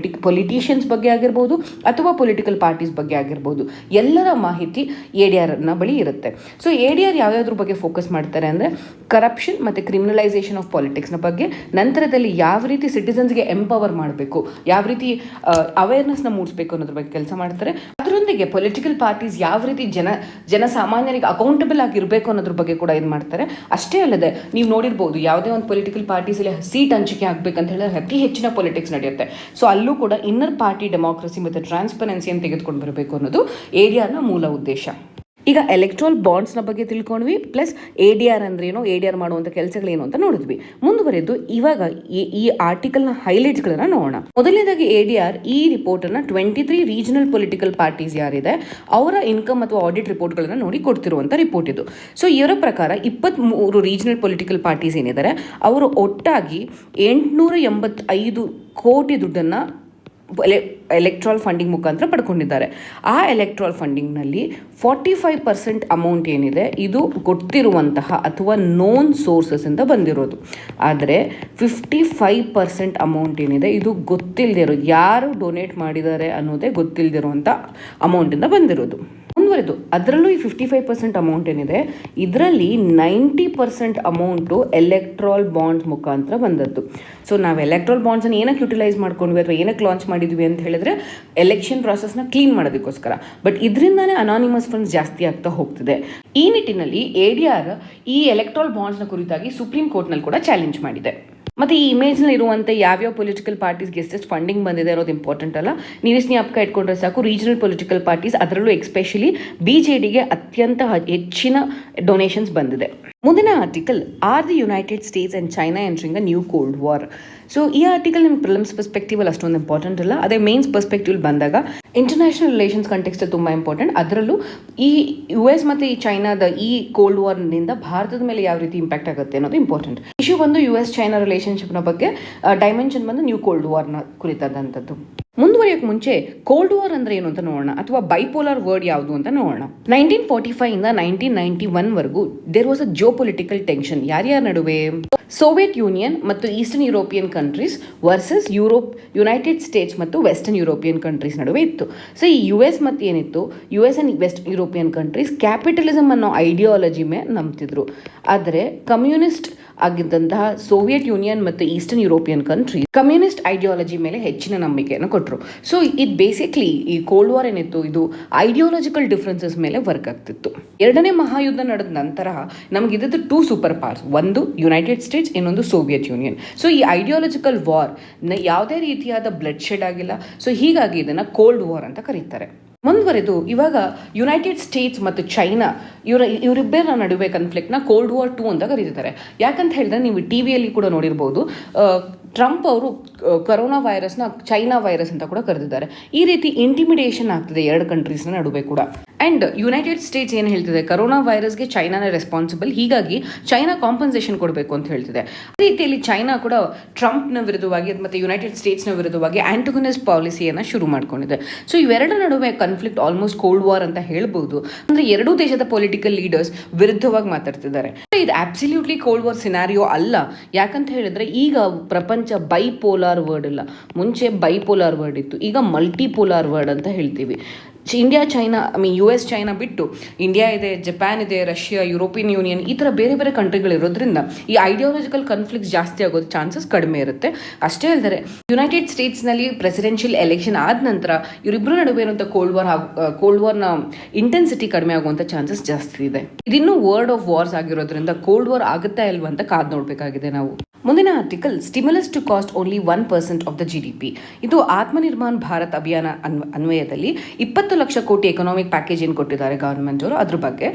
ಪೊಲಿಟಿಷಿಯನ್ಸ್ ಬಗ್ಗೆ ಆಗಿರ್ಬೋದು ಅಥವಾ ಪೊಲಿಟಿಕಲ್ ಪಾರ್ಟೀಸ್ ಬಗ್ಗೆ ಆಗಿರ್ಬೋದು, ಎಲ್ಲರ ಮಾಹಿತಿ ADRನ ಬಳಿ ಇರುತ್ತೆ. ಸೊ ADR ಯಾವ್ಯಾವ್ದ್ರ ಬಗ್ಗೆ ಫೋಕಸ್ ಮಾಡ್ತಾರೆ ಅಂದರೆ, ಕರಪ್ಷನ್ ಮತ್ತು ಕ್ರಿಮಿನಲೈಸೇಷನ್ ಆಫ್ ಪಾಲಿಟಿಕ್ಸ್ನ ಬಗ್ಗೆ, ನಂತರದಲ್ಲಿ ಯಾವ ರೀತಿ ಸಿಟಿಸನ್ಸ್ಗೆ ಎಂಪವರ್ ಮಾಡಬೇಕು, ಯಾವ ರೀತಿ ಅವೇರ್ನೆಸ್ನ ಮೂಡಿಸಬೇಕು ಅನ್ನೋದ್ರ ಬಗ್ಗೆ ಕೆಲಸ ಮಾಡ್ತಾರೆ. ಅದರೊಂದಿಗೆ ಪೊಲಿಟಿಕಲ್ ಪಾರ್ಟೀಸ್ ಯಾವ ರೀತಿ ಜನಸಾಮಾನ್ಯರಿಗೆ ಅಕೌಂಟಬಲ್ ಆಗಿರಬೇಕು ಅನ್ನೋದ್ರ ಬಗ್ಗೆ ಕೂಡ ಇದು ಮಾಡ್ತಾರೆ. ಅಷ್ಟೇ ಅಲ್ಲದೆ ನೀವು ನೋಡಿರ್ಬೋದು, ಯಾವುದೇ ಒಂದು ಪೊಲಿಟಿಕಲ್ ಪಾರ್ಟೀಸಲ್ಲಿ ಸೀಟ್ ಹಂಚಿಕೆ ಆಗಬೇಕಂತ ಹೇಳಿದ್ರೆ ಅತಿ ಹೆಚ್ಚಿನ ಪೊಲಿಟಿಕ್ಸ್ ನಡೆಯುತ್ತೆ. ಸೊ ಅಲ್ಲೂ ಕೂಡ ಇನ್ನರ್ ಪಾರ್ಟಿ ಡೆಮೋಕ್ರಸಿ ಮತ್ತು ಟ್ರಾನ್ಸ್ಪರೆನ್ಸಿಯನ್ನು ತೆಗೆದುಕೊಂಡು ಬರಬೇಕು ಅನ್ನೋದು ADRನ ಮೂಲ ಉದ್ದೇಶ. ಈಗ ಎಲೆಕ್ಟ್ರಲ್ ಬಾಂಡ್ಸ್ನ ಬಗ್ಗೆ ತಿಳ್ಕೊಂಡ್ವಿ, ಪ್ಲಸ್ ADR ಅಂದ್ರೇನು, ADR ಮಾಡುವಂಥ ಕೆಲಸಗಳೇನು ಅಂತ ನೋಡಿದ್ವಿ. ಮುಂದುವರೆದು ಇವಾಗ ಈ ಆರ್ಟಿಕಲ್ನ ಹೈಲೈಟ್ಸ್ಗಳನ್ನು ನೋಡೋಣ. ಮೊದಲನೇದಾಗಿ ADR ಈ ರಿಪೋರ್ಟನ್ನು 23 ರೀಜನಲ್ ಪೊಲಿಟಿಕಲ್ ಪಾರ್ಟೀಸ್ ಯಾರಿದೆ ಅವರ ಇನ್ಕಮ್ ಅಥವಾ ಆಡಿಟ್ ರಿಪೋರ್ಟ್ಗಳನ್ನು ನೋಡಿ ಕೊಡ್ತಿರುವಂಥ ರಿಪೋರ್ಟ್ ಇದು. ಸೊ ಇವರ ಪ್ರಕಾರ 23 ರೀಜನಲ್ ಪೊಲಿಟಿಕಲ್ ಪಾರ್ಟೀಸ್ ಏನಿದ್ದಾರೆ ಅವರು ಒಟ್ಟಾಗಿ 885 ಕೋಟಿ ದುಡ್ಡನ್ನು ಎಲೆಕ್ಟ್ರಲ್ ಫಂಡಿಂಗ್ ಮುಖಾಂತರ ಪಡ್ಕೊಂಡಿದ್ದಾರೆ. ಆ ಎಲೆಕ್ಟ್ರಲ್ ಫಂಡಿಂಗ್ನಲ್ಲಿ 45% ಅಮೌಂಟ್ ಏನಿದೆ ಇದು ಗೊತ್ತಿರುವಂತಹ ಅಥವಾ ನೋನ್ ಸೋರ್ಸಸ್ಸಿಂದ ಬಂದಿರೋದು. ಆದರೆ 55% ಅಮೌಂಟ್ ಏನಿದೆ ಇದು ಗೊತ್ತಿಲ್ಲದೆ ಇರೋದು, ಯಾರು ಡೊನೇಟ್ ಮಾಡಿದ್ದಾರೆ ಅನ್ನೋದೇ ಗೊತ್ತಿಲ್ಲದಿರುವಂಥ ಅಮೌಂಟಿಂದ ಬಂದಿರೋದು. ಮುಂದುವರೆದು ಅದರಲ್ಲೂ ಈ 55% ಅಮೌಂಟ್ ಏನಿದೆ ಇದರಲ್ಲಿ 90% ಅಮೌಂಟು ಎಲೆಕ್ಟ್ರಲ್ ಬಾಂಡ್ಸ್ ಮುಖಾಂತರ ಬಂದದ್ದು. ಸೊ ನಾವು ಎಲೆಕ್ಟ್ರಲ್ ಬಾಂಡ್ಸನ್ನು ಏನಕ್ಕೆ ಯುಟಿಲೈಸ್ ಮಾಡ್ಕೊಂಡ್ವಿ ಅಥವಾ ಏನಕ್ಕೆ ಲಾಂಚ್ ಮಾಡಿದ್ವಿ ಅಂತ ಹೇಳಿದ್ರೆ ಎಲೆಕ್ಷನ್ ಪ್ರಾಸೆಸ್ನ ಕ್ಲೀನ್ ಮಾಡೋದಕ್ಕೋಸ್ಕರ. ಬಟ್ ಇದರಿಂದಾನೇ ಅನಾನಿಮಸ್ ಫಂಡ್ಸ್ ಜಾಸ್ತಿ ಆಗ್ತಾ ಹೋಗ್ತಿದೆ. ಈ ನಿಟ್ಟಿನಲ್ಲಿ ADR ಈ ಎಲೆಕ್ಟ್ರಲ್ ಬಾಂಡ್ಸ್ನ ಕುರಿತಾಗಿ ಸುಪ್ರೀಂ ಕೋರ್ಟ್ನಲ್ಲಿ ಕೂಡ ಚಾಲೆಂಜ್ ಮಾಡಿದೆ. ಮತ್ತು ಈ ಇಮೇಜ್ನಲ್ಲಿ ಇರುವಂಥ ಯಾವ್ಯಾವ ಪೊಲಿಟಿಕಲ್ ಪಾರ್ಟೀಸ್ಗೆ ಎಷ್ಟೆಷ್ಟು ಫಂಡಿಂಗ್ ಬಂದಿದೆ ಅನ್ನೋದು ಇಂಪಾರ್ಟೆಂಟ್ ಅಲ್ಲ. ನೀವಿಷ್ಟು ಜ್ಞಾಪಕ ಇಟ್ಕೊಂಡ್ರೆ ಸಾಕು. ರೀಜನಲ್ ಪೊಲಿಟಿಕಲ್ ಪಾರ್ಟೀಸ್, ಅದರಲ್ಲೂ ಎಸ್ಪೆಷಲಿ BJDಗೆ ಅತ್ಯಂತ ಹೆಚ್ಚಿನ ಡೊನೇಷನ್ಸ್ ಬಂದಿದೆ. ಮುಂದಿನ article, R the United States and China entering a new cold war. So ಈ ಆರ್ಟಿಕಲ್ ನಿಮ್ಗೆ ಪ್ರಿಲಿಮ್ಸ್ ಪರ್ಸ್ಪೆಕ್ಟಿವಲ್ಲಿ ಅಷ್ಟೊಂದು ಇಂಪಾರ್ಟೆಂಟ್ ಇಲ್ಲ, ಅದೇ ಮೇನ್ಸ್ ಪರ್ಸ್ಪೆಕ್ಟಿವ್ ಬಂದಾಗ ಇಂಟರ್ನ್ಯಾಷನಲ್ ರಿಲೇಷನ್ಸ್ ಕಾಂಟೆಕ್ಸ್ಟಲ್ಲಿ ತುಂಬ ಇಂಪಾರ್ಟೆಂಟ್. ಅದರಲ್ಲೂ ಈ US ಮತ್ತು ಈ ಚೈನಾದ ಈ ಕೋಲ್ಡ್ ವಾರ್ನಿಂದ ಭಾರತದ ಮೇಲೆ ಯಾವ ರೀತಿ ಇಂಪ್ಯಾಕ್ಟ್ ಆಗುತ್ತೆ ಅನ್ನೋದು ಇಂಪಾರ್ಟೆಂಟ್. ಇಶ್ಯೂ ಬಂದು US ಚೈನಾ ರಿಲೇಷನ್ಶಿಪ್ನ ಬಗ್ಗೆ, ಡೈಮೆನ್ಷನ್ ಬಂದು ನ್ಯೂ ಕೋಲ್ಡ್ ವಾರ್ನ ಕುರಿತಾದಂಥದ್ದು. ಮುಂದುವರಿಯೋಕೆ ಮುಂಚೆ ಕೋಲ್ಡ್ ವಾರ್ ಅಂದ್ರೆ ಏನು ಅಂತ ನೋಡೋಣ, ಅಥವಾ ಬೈಪೋಲಾರ್ ವರ್ಡ್ ಯಾವುದು ಅಂತ ನೋಡೋಣ. 1945 ಇಂದ 1991 ವರೆಗೂ there was a geopolitical tension. ಯಾರ್ಯಾರ ನಡುವೆ? ಸೋವಿಯತ್ ಯೂನಿಯನ್ ಮತ್ತು eastern European countries versus United States ಮತ್ತು ವೆಸ್ಟರ್ನ್ ಯುರೋಪಿಯನ್ ಕಂಟ್ರೀಸ್ ನಡುವೆ ಇತ್ತು. ಸೊ ಈ US ಮತ್ತು ಏನಿತ್ತು, US and west European countries capitalism ಅನ್ನೋ ಐಡಿಯಾಲಜಿ ಮೇಲೆ ನಂಬ್ತಿದ್ರು. ಆದರೆ ಕಮ್ಯುನಿಸ್ಟ್ ಆಗಿದ್ದಂತಹ ಸೋವಿಯತ್ ಯೂನಿಯನ್ ಮತ್ತು eastern European country communist ideology ಮೇಲೆ ಹೆಚ್ಚಿನ ನಂಬಿಕೆಯನ್ನು ಕೊಟ್ಟರು. ಸೊ ಇದು ಬೇಸಿಕ್ಲಿ ಈ ಕೋಲ್ಡ್ ವಾರ್ ಏನಿತ್ತು, ಇದು ಐಡಿಯಾಲಜಿಕಲ್ ಡಿಫ್ರೆನ್ಸಸ್ ಮೇಲೆ ವರ್ಕ್ ಆಗ್ತಿತ್ತು. ಎರಡನೇ ಮಹಾಯುದ್ಧ ನಡೆದ ನಂತರ ನಮಗಿದ್ದು 2 ಸೂಪರ್ ಪವರ್ಸ್, ಒಂದು ಯುನೈಟೆಡ್ ಸ್ಟೇಟ್ಸ್, ಇನ್ನೊಂದು ಸೋವಿಯತ್ ಯೂನಿಯನ್. ಸೊ ಈ ಐಡಿಯಾಲಜಿಕಲ್ ವಾರ್ ಯಾವುದೇ ರೀತಿಯಾದ ಬ್ಲಡ್ ಶೆಡ್ ಆಗಿಲ್ಲ. ಸೊ ಹೀಗಾಗಿ ಇದನ್ನು ಕೋಲ್ಡ್ ವಾರ್ ಅಂತ ಕರೀತಾರೆ. ಮುಂದುವರೆದು ಇವಾಗ ಯುನೈಟೆಡ್ ಸ್ಟೇಟ್ಸ್ ಮತ್ತು ಚೈನಾ ಇವರಿಬ್ಬರ ನಡುವೆ ಕಾನ್ಫ್ಲಿಕ್ಟ್ನ ಕೋಲ್ಡ್ ವಾರ್ 2 ಅಂತ ಕರೀತಾರೆ. ಯಾಕಂತ ಹೇಳಿದ್ರೆ ನೀವು ಟಿವಿಯಲ್ಲಿ ಕೂಡ ನೋಡಿರ್ಬೋದು, ಟ್ರಂಪ್ ಅವರು ಕರೋನಾ ವೈರಸ್ನ ಚೈನಾ ವೈರಸ್ ಅಂತ ಕೂಡ ಕರೆದಿದ್ದಾರೆ. ಈ ರೀತಿ ಇಂಟಿಮಿಡೇಷನ್ ಆಗ್ತಿದೆ ಎರಡು ಕಂಟ್ರೀಸ್ನ ನಡುವೆ ಕೂಡ. ಆ್ಯಂಡ್ ಯುನೈಟೆಡ್ ಸ್ಟೇಟ್ಸ್ ಏನು ಹೇಳ್ತಿದೆ, ಕರೋನಾ ವೈರಸ್ಗೆ ಚೈನಾನೇ ರೆಸ್ಪಾನ್ಸಿಬಲ್, ಹೀಗಾಗಿ ಚೈನಾ ಕಾಂಪನ್ಸೇಷನ್ ಕೊಡಬೇಕು ಅಂತ ಹೇಳ್ತಿದೆ. ಅದೇ ರೀತಿಯಲ್ಲಿ ಚೈನಾ ಕೂಡ ಟ್ರಂಪ್ನ ವಿರುದ್ಧವಾಗಿ ಮತ್ತು ಯುನೈಟೆಡ್ ಸ್ಟೇಟ್ಸ್ನ ವಿರುದ್ಧವಾಗಿ ಆಂಟೋಗನಿಸ್ಟ್ ಪಾಲಿಸಿಯನ್ನು ಶುರು ಮಾಡ್ಕೊಂಡಿದೆ. ಸೊ ಇವೆರಡರ ನಡುವೆ ಕಾನ್ಫ್ಲಿಕ್ಟ್ ಆಲ್ಮೋಸ್ಟ್ ಕೋಲ್ಡ್ ವಾರ್ ಅಂತ ಹೇಳ್ಬೋದು. ಅಂದರೆ ಎರಡೂ ದೇಶದ ಪೊಲಿಟಿಕಲ್ ಲೀಡರ್ಸ್ ವಿರುದ್ಧವಾಗಿ ಮಾತಾಡ್ತಿದ್ದಾರೆ. ಇದು ಅಬ್ಸಲ್ಯೂಟ್ಲಿ ಕೋಲ್ಡ್ ವಾರ್ ಸಿನಾರಿಯೋ ಅಲ್ಲ. ಯಾಕಂತ ಹೇಳಿದ್ರೆ ಈಗ ಪ್ರಪಂಚ ಬೈಪೋಲಾರ್ ವರ್ಡ್ ಇಲ್ಲ. ಮುಂಚೆ ಬೈಪೋಲಾರ್ ವರ್ಡ್ ಇತ್ತು, ಈಗ ಮಲ್ಟಿಪೋಲಾರ್ ವರ್ಡ್ ಅಂತ ಹೇಳ್ತೀವಿ. ಇಂಡಿಯಾ ಚೈನಾ, US ಚೈನಾ ಬಿಟ್ಟು ಇಂಡಿಯಾ ಇದೆ, ಜಪಾನ್ ಇದೆ, ರಷ್ಯಾ, ಯುರೋಪಿಯನ್ ಯೂನಿಯನ್, ಈ ಥರ ಬೇರೆ ಬೇರೆ ಕಂಟ್ರಿಗಳಿರೋದ್ರಿಂದ ಈ ಐಡಿಯಾಲಜಿಕಲ್ ಕಾನ್ಫ್ಲಿಕ್ಟ್ಸ್ ಜಾಸ್ತಿ ಆಗೋದು ಚಾನ್ಸಸ್ ಕಡಿಮೆ ಇರುತ್ತೆ. ಅಷ್ಟೇ ಅಲ್ಲದೆ ಯುನೈಟೆಡ್ ಸ್ಟೇಟ್ಸ್ನಲ್ಲಿ ಪ್ರೆಸಿಡೆನ್ಷಿಯಲ್ ಎಲೆಕ್ಷನ್ ಆದ ನಂತರ ಇವರಿಬ್ಬರ ನಡುವೆ ಇರುವಂಥ ಕೋಲ್ಡ್ ವಾರ್ನ ಇಂಟೆನ್ಸಿಟಿ ಕಡಿಮೆ ಆಗುವಂಥ ಚಾನ್ಸಸ್ ಜಾಸ್ತಿ ಇದೆ. ಇದಿನ್ನೂ ವರ್ಡ್ ಆಫ್ ವಾರ್ಸ್ ಆಗಿರೋದ್ರಿಂದ ಕೋಲ್ಡ್ ವಾರ್ ಆಗುತ್ತಾ ಇಲ್ವಾ ಅಂತ ಕಾದು ನೋಡಬೇಕಾಗಿದೆ ನಾವು. ಮುಂದಿನ article, stimulus to cost only 1% of the GDP. ಇದು ಆತ್ಮನಿರ್ಭರ್ ಭಾರತ್ ಅಭಿಯಾನ ಅನ್ವಯದಲ್ಲಿ 20 ಲಕ್ಷ ಕೋಟಿ ಎಕನಾಮಿಕ್ ಪ್ಯಾಕೇಜ್ ಏನು ಕೊಟ್ಟಿದ್ದಾರೆ ಗವರ್ಮೆಂಟ್ ಅವರು, ಅದ್ರ ಬಗ್ಗೆ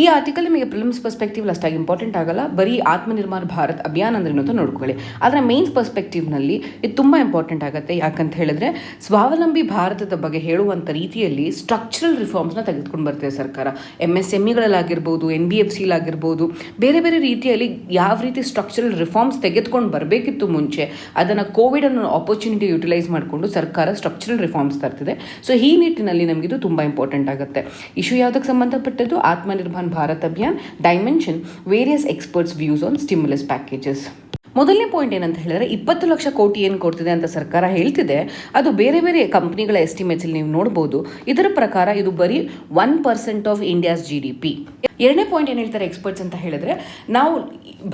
ಈ ಆರ್ಟಿಕಲ್ ನಿಮಗೆ ಪ್ರಿಲಿಮ್ಸ್ ಪರ್ಸ್ಪೆಕ್ಟಿವ್ ಅಷ್ಟಾಗಿ ಇಂಪಾರ್ಟೆಂಟ್ ಆಗಲ್ಲ. ಬರೀ ಆತ್ಮನಿರ್ಭರ್ ಭಾರತ್ ಅಭಿಯಾನ ಅಂದ್ರೆ ಅಂತ ನೋಡ್ಕೊಳ್ಳಿ. ಆದರೆ ಮೇನ್ಸ್ ಪರ್ಸ್ಪೆಕ್ಟಿವ್ನಲ್ಲಿ ಇದು ತುಂಬ ಇಂಪಾರ್ಟೆಂಟ್ ಆಗುತ್ತೆ. ಯಾಕಂತ ಹೇಳಿದ್ರೆ ಸ್ವಾವಲಂಬಿ ಭಾರತದ ಬಗ್ಗೆ ಹೇಳುವಂಥ ರೀತಿಯಲ್ಲಿ ಸ್ಟ್ರಕ್ಚರಲ್ ರಿಫಾರ್ಮ್ಸ್ನ ತೆಗೆದುಕೊಂಡು ಬರ್ತಿದೆ ಸರ್ಕಾರ. MSMEಗಳಲ್ಲಾಗಿರ್ಬೋದು, NBFCಲಾಗಿರ್ಬೋದು, ಬೇರೆ ಬೇರೆ ರೀತಿಯಲ್ಲಿ ಯಾವ ರೀತಿ ಸ್ಟ್ರಕ್ಚರಲ್ ರಿಫಾರ್ಮ್ಸ್ ತೆಗೆದುಕೊಂಡು ಬರಬೇಕಿತ್ತು ಮುಂಚೆ, ಅದನ್ನು ಕೋವಿಡ್ ಅನ್ನೋ ಆಪರ್ಚುನಿಟಿ ಯುಟಿಲೈಸ್ ಮಾಡಿಕೊಂಡು ಸರ್ಕಾರ ಸ್ಟ್ರಕ್ಚರಲ್ ರಿಫಾರ್ಮ್ಸ್ ತರ್ತಿದೆ. ಸೊ ಈ ನಿಟ್ಟಿನಲ್ಲಿ ನಮಗಿದು ತುಂಬ ಇಂಪಾರ್ಟೆಂಟ್ ಆಗುತ್ತೆ. ಇಶ್ಯೂ ಯಾವುದಕ್ಕೆ ಸಂಬಂಧಪಟ್ಟದ್ದು? Atmanirbhar Bharat Abhiyan, dimension, various experts views on stimulus packages. ಮೊದಲನೇ ಪಾಯಿಂಟ್ ಏನಂತ ಹೇಳಿದ್ರೆ, 20 ಲಕ್ಷ ಕೋಟಿ ಏನು ಕೊಡ್ತಿದೆ ಅಂತ ಸರ್ಕಾರ ಹೇಳ್ತಿದೆ, ಅದು ಬೇರೆ ಬೇರೆ ಕಂಪ್ನಿಗಳ ಎಸ್ಟಿಮೇಟ್ಸಲ್ಲಿ ನೀವು ನೋಡ್ಬೋದು. ಇದರ ಪ್ರಕಾರ ಇದು ಬರೀ 1% ಆಫ್ ಇಂಡಿಯಾಸ್ GDP. ಎರಡನೇ ಪಾಯಿಂಟ್ ಏನು ಹೇಳ್ತಾರೆ ಎಕ್ಸ್ಪರ್ಟ್ಸ್ ಅಂತ ಹೇಳಿದ್ರೆ, ನಾವು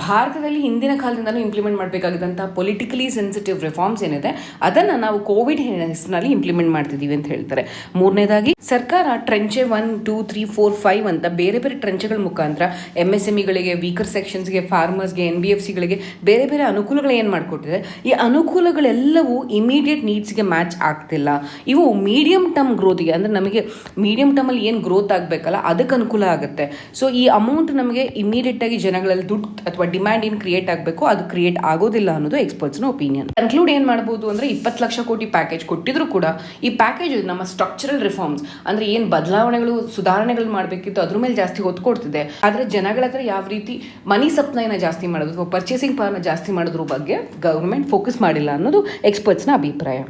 ಭಾರತದಲ್ಲಿ ಹಿಂದಿನ ಕಾಲದಿಂದಲೂ ಇಂಪ್ಲಿಮೆಂಟ್ ಮಾಡಬೇಕಾಗಿದ್ದಂಥ ಪೊಲಿಟಿಕಲಿ ಸೆನ್ಸಿಟಿವ್ ರಿಫಾರ್ಮ್ಸ್ ಏನಿದೆ ಅದನ್ನು ನಾವು ಕೋವಿಡ್ ಹೆಸರಿನಲ್ಲಿ ಇಂಪ್ಲಿಮೆಂಟ್ ಮಾಡ್ತಿದ್ದೀವಿ ಅಂತ ಹೇಳ್ತಾರೆ. ಮೂರನೇದಾಗಿ ಸರ್ಕಾರ ಟ್ರೆಂಚೆ 1, 2, 3, 4, 5 ಅಂತ ಬೇರೆ ಬೇರೆ ಟ್ರೆಂಚೆಗಳ ಮುಖಾಂತರ MSMEಗಳಿಗೆ, ವೀಕರ್ ಸೆಕ್ಷನ್ಸ್ಗೆ, ಫಾರ್ಮರ್ಸ್ಗೆ, NBFCಗಳಿಗೆ ಬೇರೆ ಬೇರೆ ಅನುಕೂಲಗಳು ಏನು ಮಾಡಿಕೊಟ್ಟಿದೆ. ಈ ಅನುಕೂಲಗಳೆಲ್ಲವೂ ಇಮಿಡಿಯೇಟ್ ನೀಡ್ಸ್ಗೆ ಮ್ಯಾಚ್ ಆಗ್ತಿಲ್ಲ. ಇವು ಮೀಡಿಯಂ ಟರ್ಮ್ ಗ್ರೋತಿಗೆ, ಅಂದರೆ ನಮಗೆ ಮೀಡಿಯಂ ಟರ್ಮಲ್ಲಿ ಏನು ಗ್ರೋತ್ ಆಗಬೇಕಲ್ಲ ಅದಕ್ಕೆ ಅನುಕೂಲ ಆಗುತ್ತೆ. ಸೊ ಈ ಅಮೌಂಟ್ ನಮಗೆ ಇಮಿಡಿಯೇಟಾಗಿ ಜನಗಳಲ್ಲಿ ದುಡ್ಡು ಅಥವಾ ಡಿಮ್ಯಾಂಡ್ ಏನು ಕ್ರಿಯೇಟ್ ಆಗಬೇಕು ಅದು ಕ್ರಿಯೇಟ್ ಆಗೋದಿಲ್ಲ ಅನ್ನೋದು ಎಕ್ಸ್ಪರ್ಟ್ಸ್ನ ಒಪಿನಿಯನ್. ಕನ್ಕ್ಲೂಡ್ ಏನು ಮಾಡ್ಬೋದು ಅಂದರೆ, 20 ಲಕ್ಷ ಕೋಟಿ ಪ್ಯಾಕೇಜ್ ಕೊಟ್ಟಿದ್ರು ಕೂಡ ಈ ಪ್ಯಾಕೇಜ್ ನಮ್ಮ ಸ್ಟ್ರಕ್ಚರಲ್ ರಿಫಾರ್ಮ್ಸ್ ಅಂದರೆ ಏನು ಬದಲಾವಣೆಗಳು, ಸುಧಾರಣೆಗಳು ಮಾಡಬೇಕಿತ್ತು ಅದ್ರ ಮೇಲೆ ಜಾಸ್ತಿ ಒತ್ತು ಕೊಡ್ತಿದೆ. ಆದರೆ ಜನಗಳ ಹತ್ರ ಯಾವ ರೀತಿ ಮನಿ ಸಪ್ಲೈನ ಜಾಸ್ತಿ ಮಾಡೋದು ಅಥವಾ ಪರ್ಚೇಸಿಂಗ್ ಪವರ್ನ ಜಾಸ್ತಿ ಮಾಡೋದ್ರ ಬಗ್ಗೆ ಗವರ್ಮೆಂಟ್ ಫೋಕಸ್ ಮಾಡಿಲ್ಲ ಅನ್ನೋದು ಎಕ್ಸ್ಪರ್ಟ್ಸ್ನ ಅಭಿಪ್ರಾಯ.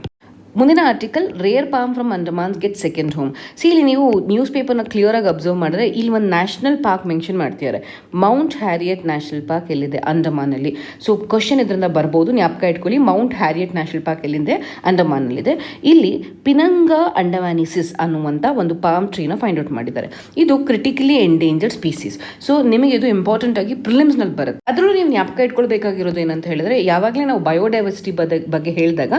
ಮುಂದಿನ article, rare palm from Andamans get second home. ಇಲ್ಲಿ ನೀವು ನ್ಯೂಸ್ ಪೇಪರ್ನ ಕ್ಲಿಯರಾಗಿ ಅಬ್ಸರ್ವ್ ಮಾಡಿದ್ರೆ ಇಲ್ಲಿ ಒಂದು ನ್ಯಾಷನಲ್ ಪಾರ್ಕ್ ಮೆನ್ಷನ್ ಮಾಡ್ತಿದ್ದಾರೆ. ಮೌಂಟ್ ಹ್ಯಾರಿಯಟ್ ನ್ಯಾಷನಲ್ ಪಾರ್ಕ್ ಎಲ್ಲಿದೆ? ಅಂಡಮಾನಲ್ಲಿ. ಸೊ ಕ್ವಶನ್ ಇದರಿಂದ ಬರ್ಬೋದು, ಜ್ಞಾಪಕ ಇಟ್ಕೊಳ್ಳಿ. ಮೌಂಟ್ ಹ್ಯಾರಿಯಟ್ ನ್ಯಾಷನಲ್ ಪಾರ್ಕ್ ಎಲ್ಲಿದೆ? ಅಂಡಮಾನಲ್ಲಿದೆ. ಇಲ್ಲಿ ಪಿನಂಗ ಅಂಡಮಾನಿಸಿಸ್ ಅನ್ನುವಂಥ ಒಂದು ಪಾಮ್ ಟ್ರೀನ ಫೈಂಡ್ ಔಟ್ ಮಾಡಿದ್ದಾರೆ. ಇದು ಕ್ರಿಟಿಕಲಿ ಎಂಡೇಂಜರ್ಡ್ ಸ್ಪೀಸೀಸ್. ಸೊ ನಿಮಗೆ ಇದು ಇಂಪಾರ್ಟೆಂಟ್ ಆಗಿ ಪ್ರಿಲಿಮ್ಸ್ನಲ್ಲಿ ಬರುತ್ತೆ. ಅದರಲ್ಲೂ ನೀವು ಜ್ಞಾಪಕ ಇಟ್ಕೊಳ್ಬೇಕಾಗಿರೋದು ಏನಂತ ಹೇಳಿದ್ರೆ, ಯಾವಾಗಲೇ ನಾವು ಬಯೋಡೈವರ್ಸಿಟಿ ಬಗ್ಗೆ ಹೇಳಿದಾಗ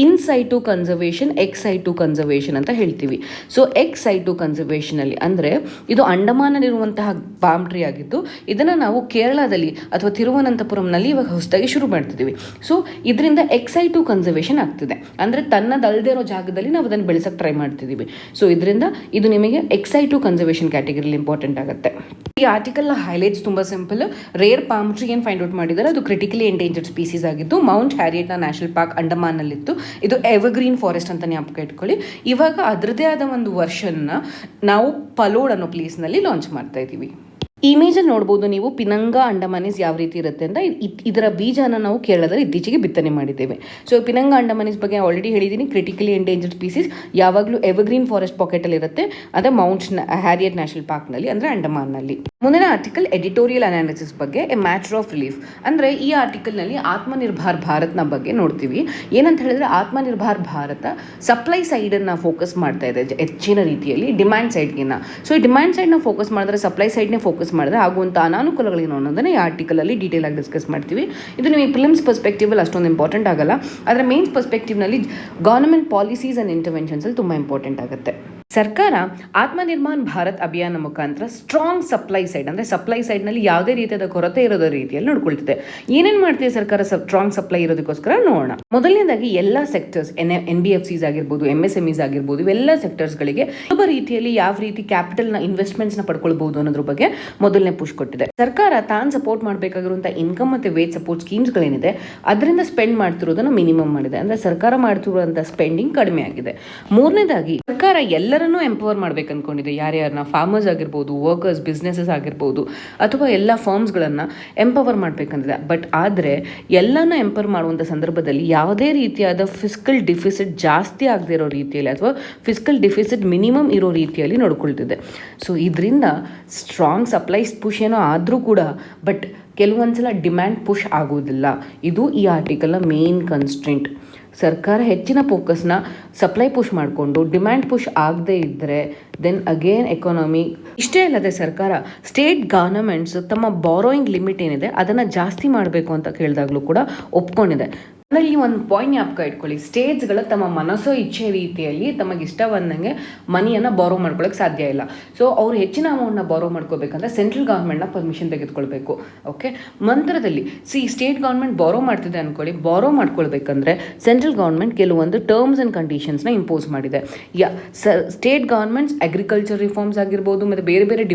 ಇನ್ಸೈಟು ಕನ್ಸರ್ವೇಷನ್, XI2 ಕನ್ಸರ್ವೇಷನ್ ಅಂತ ಹೇಳ್ತೀವಿ. ಸೊ XI2 ಕನ್ಸರ್ವೇಷನಲ್ಲಿ ಅಂದರೆ ಇದು ಅಂಡಮಾನಲ್ಲಿರುವಂತಹ ಪಾಮ್ ಟ್ರೀ ಆಗಿದ್ದು, ಇದನ್ನು ನಾವು ಕೇರಳದಲ್ಲಿ ಅಥವಾ ತಿರುವನಂತಪುರಂನಲ್ಲಿ ಇವಾಗ ಹೊಸದಾಗಿ ಶುರು ಮಾಡ್ತಿದ್ದೀವಿ. ಸೊ ಇದರಿಂದ XI2 ಕನ್ಸರ್ವೇಷನ್ ಆಗ್ತಿದೆ, ಅಂದರೆ ತನ್ನದಲ್ಲದೆ ಇರೋ ಜಾಗದಲ್ಲಿ ನಾವು ಅದನ್ನು ಬೆಳೆಸೋಕೆ ಟ್ರೈ ಮಾಡ್ತಿದ್ದೀವಿ. ಸೊ ಇದರಿಂದ ಇದು ನಿಮಗೆ XI2 ಕನ್ಸರ್ವೇಷನ್ ಕ್ಯಾಟಗರಿಲಿ ಇಂಪಾರ್ಟೆಂಟ್ ಆಗುತ್ತೆ. ಈ ಆರ್ಟಿಕಲ್ನ ಹೈಲೈಟ್ಸ್ ತುಂಬ ಸಿಂಪಲ್. ರೇರ್ ಪಾಮ್ ಟ್ರೀ ಏನು ಫೈಂಡ್ ಔಟ್ ಮಾಡಿದ್ದಾರೆ, ಅದು ಕ್ರಿಟಿಕಲಿ ಎಂಡೇಂಜರ್ಡ್ ಸ್ಪೀಸೀಸ್ ಆಗಿದ್ದು ಮೌಂಟ್ ಹ್ಯಾರಿಯಟ್ನ ನ್ಯಾಷನಲ್ ಪಾರ್ಕ್ ಅಂಡಮಾನ್ನಲ್ಲಿತ್ತು. ಇದು ಎವರ್ಗ್ರೀನ್ ಫಾರೆಸ್ಟ್ ಅಂತ ಜ್ಞಾಪಕ ಇಟ್ಕೊಳ್ಳಿ. ಇವಾಗ ಅದರದೇ ಆದ ಒಂದು ವರ್ಷನ್ನ ನಾವು ಪಲೋಡ್ ಅನ್ನೋ ಪ್ಲೇಸ್ನಲ್ಲಿ ಲಾಂಚ್ ಮಾಡ್ತಾ ಇದ್ದೀವಿ. ಇಮೇಜಲ್ಲಿ ನೋಡ್ಬೋದು ನೀವು ಪಿನಂಗ ಅಂಡಮಾನೀಸ್ ಯಾವ ರೀತಿ ಇರುತ್ತೆ ಅಂತ. ಇದರ ಬೀಜನ ನಾವು ಕೇರಳದಲ್ಲಿ ಇತ್ತೀಚೆಗೆ ಬಿತ್ತನೆ ಮಾಡಿದ್ದೇವೆ. ಸೊ ಪಿನಂಗ ಅಂಡಮಾನೀಸ್ ಬಗ್ಗೆ ಆಲ್ರೆಡಿ ಹೇಳಿದ್ದೀನಿ, ಕ್ರಿಟಿಕಲಿ ಎಂಡೇಂಜರ್ಡ್ ಸ್ಪೀಸೀಸ್ ಯಾವಾಗಲೂ ಎವರ್ಗ್ರೀನ್ ಫಾರೆಸ್ಟ್ ಪಾಕೆಟಲ್ಲಿ ಇರುತ್ತೆ. ಅದೇ ಮೌಂಟ್ ಹ್ಯಾರಿಯಟ್ ನ್ಯಾಷನಲ್ ಪಾರ್ಕ್ನಲ್ಲಿ, ಅಂದರೆ ಅಂಡಮಾನ್ನಲ್ಲಿ. ಮುಂದಿನ ಆರ್ಟಿಕಲ್ ಎಡಿಟೋರಿಯಲ್ ಅನಾಲಿಸಿಸ್ ಬಗ್ಗೆ, ಎ ಮ್ಯಾಟರ್ ಆಫ್ ರಿಲೀಫ್. ಅಂದರೆ ಈ ಆರ್ಟಿಕಲ್ನಲ್ಲಿ ಆತ್ಮನಿರ್ಭರ್ ಭಾರತ್ನ ಬಗ್ಗೆ ನೋಡ್ತೀವಿ. ಏನಂತ ಹೇಳಿದ್ರೆ ಆತ್ಮನಿರ್ಭರ್ ಭಾರತ ಸಪ್ಲೈ ಸೈಡನ್ನು ಫೋಕಸ್ ಮಾಡ್ತಾ ಇದೆ ಹೆಚ್ಚಿನ ರೀತಿಯಲ್ಲಿ ಡಿಮ್ಯಾಂಡ್ ಸೈಡ್ಗಿನ್ನ. ಸೊ ಈ ಡಿಮ್ಯಾಂಡ್ ಸೈಡ್ನ ಫೋಕಸ್ ಮಾಡಿದ್ರೆ ಸಪ್ಲೈ ಸೈಡ್ನೇ ಫೋಕಸ್ ಮಾಡಿದ್ರೆ ಆಗುವಂಥ ಅನಾನುಕೂಲಗಳೇನು ಅನ್ನೋದನ್ನು ಈ ಆರ್ಟಿಕಲಲ್ಲಿ ಡೀಟೇಲ್ ಆಗಿ ಡಿಸ್ಕಸ್ ಮಾಡ್ತೀವಿ. ಇದು ನಿಮಗೆ ಪ್ರಿಲಿಮ್ಸ್ ಪರ್ಸ್ಪೆಕ್ಟಿವಲ್ಲಿ ಅಷ್ಟೊಂದು ಇಂಪಾರ್ಟೆಂಟ್ ಆಗಲ್ಲ, ಆದರೆ ಮೇನ್ಸ್ ಪರ್ಸ್ಪೆಕ್ಟಿವ್ನಲ್ಲಿ ಗವರ್ನಮೆಂಟ್ ಪಾಲಿಸೀಸ್ ಆ್ಯಂಡ್ ಇಂಟರ್ವೆನ್ಷನ್ಸಲ್ಲಿ ತುಂಬ ಇಂಪಾರ್ಟೆಂಟ್ ಆಗುತ್ತೆ. ಸರ್ಕಾರ ಆತ್ಮನಿರ್ಭರ್ ಭಾರತ್ ಅಭಿಯಾನ ಮುಖಾಂತರ ಸ್ಟ್ರಾಂಗ್ ಸಪ್ಲೈ ಸೈಡ್, ಅಂದರೆ ಸಪ್ಲೈ ಸೈಡ್ನಲ್ಲಿ ಯಾವುದೇ ರೀತಿಯಾದ ಕೊರತೆ ಇರೋದ ರೀತಿಯಲ್ಲಿ ನೋಡ್ಕೊಳ್ತಿದೆ. ಏನೇನು ಮಾಡ್ತಿದೆ ಸರ್ಕಾರ ಸ್ಟ್ರಾಂಗ್ ಸಪ್ಲೈ ಇರೋದಕ್ಕೋಸ್ಕರ ನೋಡೋಣ. ಮೊದಲನೇದಾಗಿ ಎಲ್ಲ ಸೆಕ್ಟರ್ಸ್, NBFCs ಆಗಿರ್ಬೋದು, MSMEs ಆಗಿರ್ಬೋದು, ಇವೆಲ್ಲ ಸೆಕ್ಟರ್ಸ್ಗಳಿಗೆ ಸುಲಭ ರೀತಿಯಲ್ಲಿ ಯಾವ ರೀತಿ ಕ್ಯಾಪಿಟಲ್ನ ಇನ್ವೆಸ್ಟ್ಮೆಂಟ್ಸ್ನ ಪಡ್ಕೊಳ್ಬಹುದು ಅನ್ನೋದ್ರ ಬಗ್ಗೆ ಮೊದಲನೇ ಪುಷ್ ಕೊಟ್ಟಿದೆ. ಸರ್ಕಾರ ತಾನು ಸಪೋರ್ಟ್ ಮಾಡಬೇಕಾಗಿರುವಂಥ ಇನ್ಕಮ್ ಮತ್ತು ವೇಜ್ ಸಪೋರ್ಟ್ ಸ್ಕೀಮ್ಸ್ಗಳೇನಿದೆ ಅದರಿಂದ ಸ್ಪೆಂಡ್ ಮಾಡ್ತಿರೋದನ್ನು ಮಿನಿಮಮ್ ಮಾಡಿದೆ, ಅಂದರೆ ಸರ್ಕಾರ ಮಾಡ್ತಿರುವಂಥ ಸ್ಪೆಂಡಿಂಗ್ ಕಡಿಮೆ ಆಗಿದೆ. ಮೂರನೇದಾಗಿ ಸರ್ಕಾರ ಎಲ್ಲರನ್ನೂ ಎಂಪವರ್ ಮಾಡ್ಬೇಕು ಅನ್ಕೊಂಡಿದೆ. ಯಾರ್ಯಾರನ್ನ ಫಾರ್ಮರ್ಸ್ ಆಗಿರ್ಬೋದು, ವರ್ಕರ್ಸ್, ಬಿಸ್ನೆಸಸ್ ಆಗಿರ್ಬೋದು, ಅಥವಾ ಎಲ್ಲ ಫರ್ಮ್ಸ್ಗಳನ್ನು ಎಂಪವರ್ ಮಾಡ್ಬೇಕಂತಿದೆ. ಬಟ್ ಆದರೆ ಎಲ್ಲನೂ ಎಂಪವರ್ ಮಾಡುವಂಥ ಸಂದರ್ಭದಲ್ಲಿ ಯಾವುದೇ ರೀತಿಯಾದ ಫಿಸ್ಕಲ್ ಡಿಫಿಸಿಟ್ ಜಾಸ್ತಿ ಆಗದೆ ಇರೋ ರೀತಿಯಲ್ಲಿ ಅಥವಾ ಫಿಸ್ಕಲ್ ಡಿಫಿಸಿಟ್ ಮಿನಿಮಮ್ ಇರೋ ರೀತಿಯಲ್ಲಿ ನೋಡ್ಕೊಳ್ತಿದೆ. ಸೊ ಇದರಿಂದ ಸ್ಟ್ರಾಂಗ್ ಸಪ್ಲೈಸ್ ಪುಷ್ ಏನೋ ಆದರೂ ಕೂಡ ಬಟ್ ಕೆಲವೊಂದ್ಸಲ ಡಿಮ್ಯಾಂಡ್ ಪುಷ್ ಆಗೋದಿಲ್ಲ. ಇದು ಈ ಆರ್ಟಿಕಲ್ನ ಮೇನ್ ಕನ್ಸ್ಟ್ರೆಂಟ್. ಸರ್ಕಾರ ಹೆಚ್ಚಿನ ಫೋಕಸ್ನ ಸಪ್ಲೈ ಪುಷ್ ಮಾಡಿಕೊಂಡು ಡಿಮ್ಯಾಂಡ್ ಪುಷ್ ಆಗದೇ ಇದ್ದರೆ ದೆನ್ ಅಗೇನ್ ಎಕಾನಮಿ. ಇಷ್ಟೇ ಅಲ್ಲದೆ ಸರ್ಕಾರ ಸ್ಟೇಟ್ ಗವರ್ನಮೆಂಟ್ಸ್ ತಮ್ಮ ಬಾರೋಯಿಂಗ್ ಲಿಮಿಟ್ ಏನಿದೆ ಅದನ್ನು ಜಾಸ್ತಿ ಮಾಡಬೇಕು ಅಂತ ಕೇಳಿದಾಗಲೂ ಕೂಡ ಒಪ್ಕೊಂಡಿದೆ. ಅಂದರೆ ಈ ಒಂದು ಪಾಯಿಂಟ್ ಜ್ಞಾಪಕ ಇಟ್ಕೊಳ್ಳಿ, ಸ್ಟೇಟ್ಸ್ಗಳು ತಮ್ಮ ಮನಸ್ಸೋ ಇಚ್ಛೆ ರೀತಿಯಲ್ಲಿ ತಮಗೆ ಇಷ್ಟ ಬಂದಂಗೆ ಮನಿಯನ್ನು ಬಾರೋ ಮಾಡ್ಕೊಳ್ಳೋಕೆ ಸಾಧ್ಯ ಇಲ್ಲ. ಸೊ ಅವ್ರು ಹೆಚ್ಚಿನ ಅಮೌಂಟ್ನ ಬಾರೋ ಮಾಡ್ಕೋಬೇಕಂದ್ರೆ ಸೆಂಟ್ರಲ್ ಗೌರ್ಮೆಂಟ್ನ ಪರ್ಮಿಷನ್ ತೆಗೆದುಕೊಳ್ಬೇಕು. ಓಕೆ, ನಂತರದಲ್ಲಿ ಸ್ಟೇಟ್ ಗೌರ್ಮೆಂಟ್ ಬಾರೋ ಮಾಡ್ತಿದೆ ಅಂದ್ಕೊಳ್ಳಿ, ಬಾರೋ ಮಾಡ್ಕೊಳ್ಬೇಕಂದ್ರೆ ಸೆಂಟ್ರಲ್ ಗೌರ್ಮೆಂಟ್ ಕೆಲವೊಂದು ಟರ್ಮ್ಸ್ ಆ್ಯಂಡ್ ಕಂಡೀಷನ್ಸ್ನ ಇಂಪೋಸ್ ಮಾಡಿದೆ. ಸ್ಟೇಟ್ ಗೌರ್ಮೆಂಟ್ಸ್ ಅಗ್ರಿಕಲ್ಚರ್ ರಿಫಾರ್ಮ್ಸ್ ಆಗಿರ್ಬೋದು ಮತ್ತು ಬೇರೆ ಬೇರೆ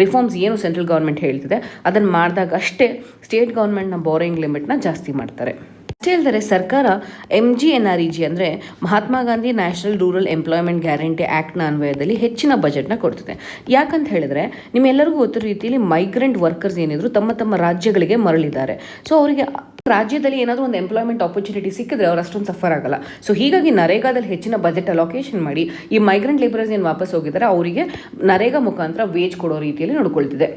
ರಿಫಾರ್ಮ್ಸ್ ಏನು ಸೆಂಟ್ರಲ್ ಗೌರ್ಮೆಂಟ್ ಹೇಳ್ತಿದೆ ಅದನ್ನು ಮಾಡಿದಾಗ ಅಷ್ಟೇ ಸ್ಟೇಟ್ ಗೌರ್ಮೆಂಟ್ನ ಬಾರೋಯಿಂಗ್ ಲಿಮಿಟ್ನ ಜಾಸ್ತಿ ಮಾಡ್ತಾರೆ. ಅಷ್ಟೇ ಅಲ್ಲದೆ ಸರ್ಕಾರ MGNREG ಅಂದರೆ Mahatma Gandhi national rural employment guarantee ಆ್ಯಕ್ಟ್ನ ಅನ್ವಯದಲ್ಲಿ ಹೆಚ್ಚಿನ ಬಜೆಟ್ನ ಕೊಡ್ತಿದೆ. ಯಾಕಂತ ಹೇಳಿದ್ರೆ ನಿಮ್ಮೆಲ್ಲರಿಗೂ ಗೊತ್ತಿರೋ ರೀತಿಯಲ್ಲಿ ಮೈಗ್ರೆಂಟ್ ವರ್ಕರ್ಸ್ ಏನಿದ್ರು ತಮ್ಮ ತಮ್ಮ ರಾಜ್ಯಗಳಿಗೆ ಮರಳಿದ್ದಾರೆ. ಸೊ ಅವರಿಗೆ ರಾಜ್ಯದಲ್ಲಿ ಏನಾದರೂ ಒಂದು ಎಂಪ್ಲಾಯ್ಮೆಂಟ್ ಆಪರ್ಚುನಿಟಿ ಸಿಕ್ಕಿದ್ರೆ ಅವ್ರು ಅಷ್ಟೊಂದು ಸಫರ್ ಆಗಲ್ಲ. ಸೊ ಹೀಗಾಗಿ ನರೇಗಾದಲ್ಲಿ ಹೆಚ್ಚಿನ ಬಜೆಟ್ ಅಲೋಕೇಶನ್ ಮಾಡಿ ಈ ಮೈಗ್ರೆಂಟ್ ಲೇಬರರ್ಸ್ ಏನು ವಾಪಸ್ ಹೋಗಿದ್ದಾರೆ ಅವರಿಗೆ ನರೇಗಾ ಮುಖಾಂತರ ವೇಜ್ ಕೊಡೋ ರೀತಿಯಲ್ಲಿ ನೋಡ್ಕೊಳ್ತಿದೆ.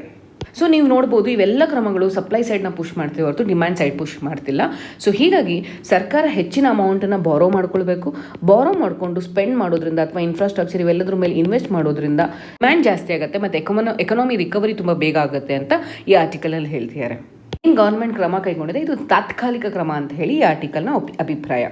ಸೊ ನೀವು ನೋಡ್ಬೋದು ಇವೆಲ್ಲ ಕ್ರಮಗಳು ಸಪ್ಲೈ ಸೈಡ್ನ ಪುಷ್ ಮಾಡ್ತೀವಿ ಹೊರತು ಡಿಮ್ಯಾಂಡ್ ಸೈಡ್ ಪುಷ್ ಮಾಡ್ತಿಲ್ಲ. ಸೊ ಹೀಗಾಗಿ ಸರ್ಕಾರ ಹೆಚ್ಚಿನ ಅಮೌಂಟನ್ನು ಬಾರೋ ಮಾಡ್ಕೊಳ್ಬೇಕು. ಬಾರೋ ಮಾಡಿಕೊಂಡು ಸ್ಪೆಂಡ್ ಮಾಡೋದ್ರಿಂದ ಅಥವಾ ಇನ್ಫ್ರಾಸ್ಟ್ರಕ್ಚರ್ ಇವೆಲ್ಲದ್ರ ಮೇಲೆ ಇನ್ವೆಸ್ಟ್ ಮಾಡೋದ್ರಿಂದ ಡಿಮ್ಯಾಂಡ್ ಜಾಸ್ತಿ ಆಗುತ್ತೆ ಮತ್ತು ಎಕನಾಮಿ ರಿಕವರಿ ತುಂಬ ಬೇಗ ಆಗುತ್ತೆ ಅಂತ ಈ ಆರ್ಟಿಕಲಲ್ಲಿ ಹೇಳ್ತಿದ್ದಾರೆ. ಏನು ಗೌರ್ಮೆಂಟ್ ಕ್ರಮ ಕೈಗೊಂಡಿದೆ, ಇದು ತಾತ್ಕಾಲಿಕ ಕ್ರಮ ಅಂತ ಹೇಳಿ ಈ ಆರ್ಟಿಕಲ್ನ ಅಭಿಪ್ರಾಯ.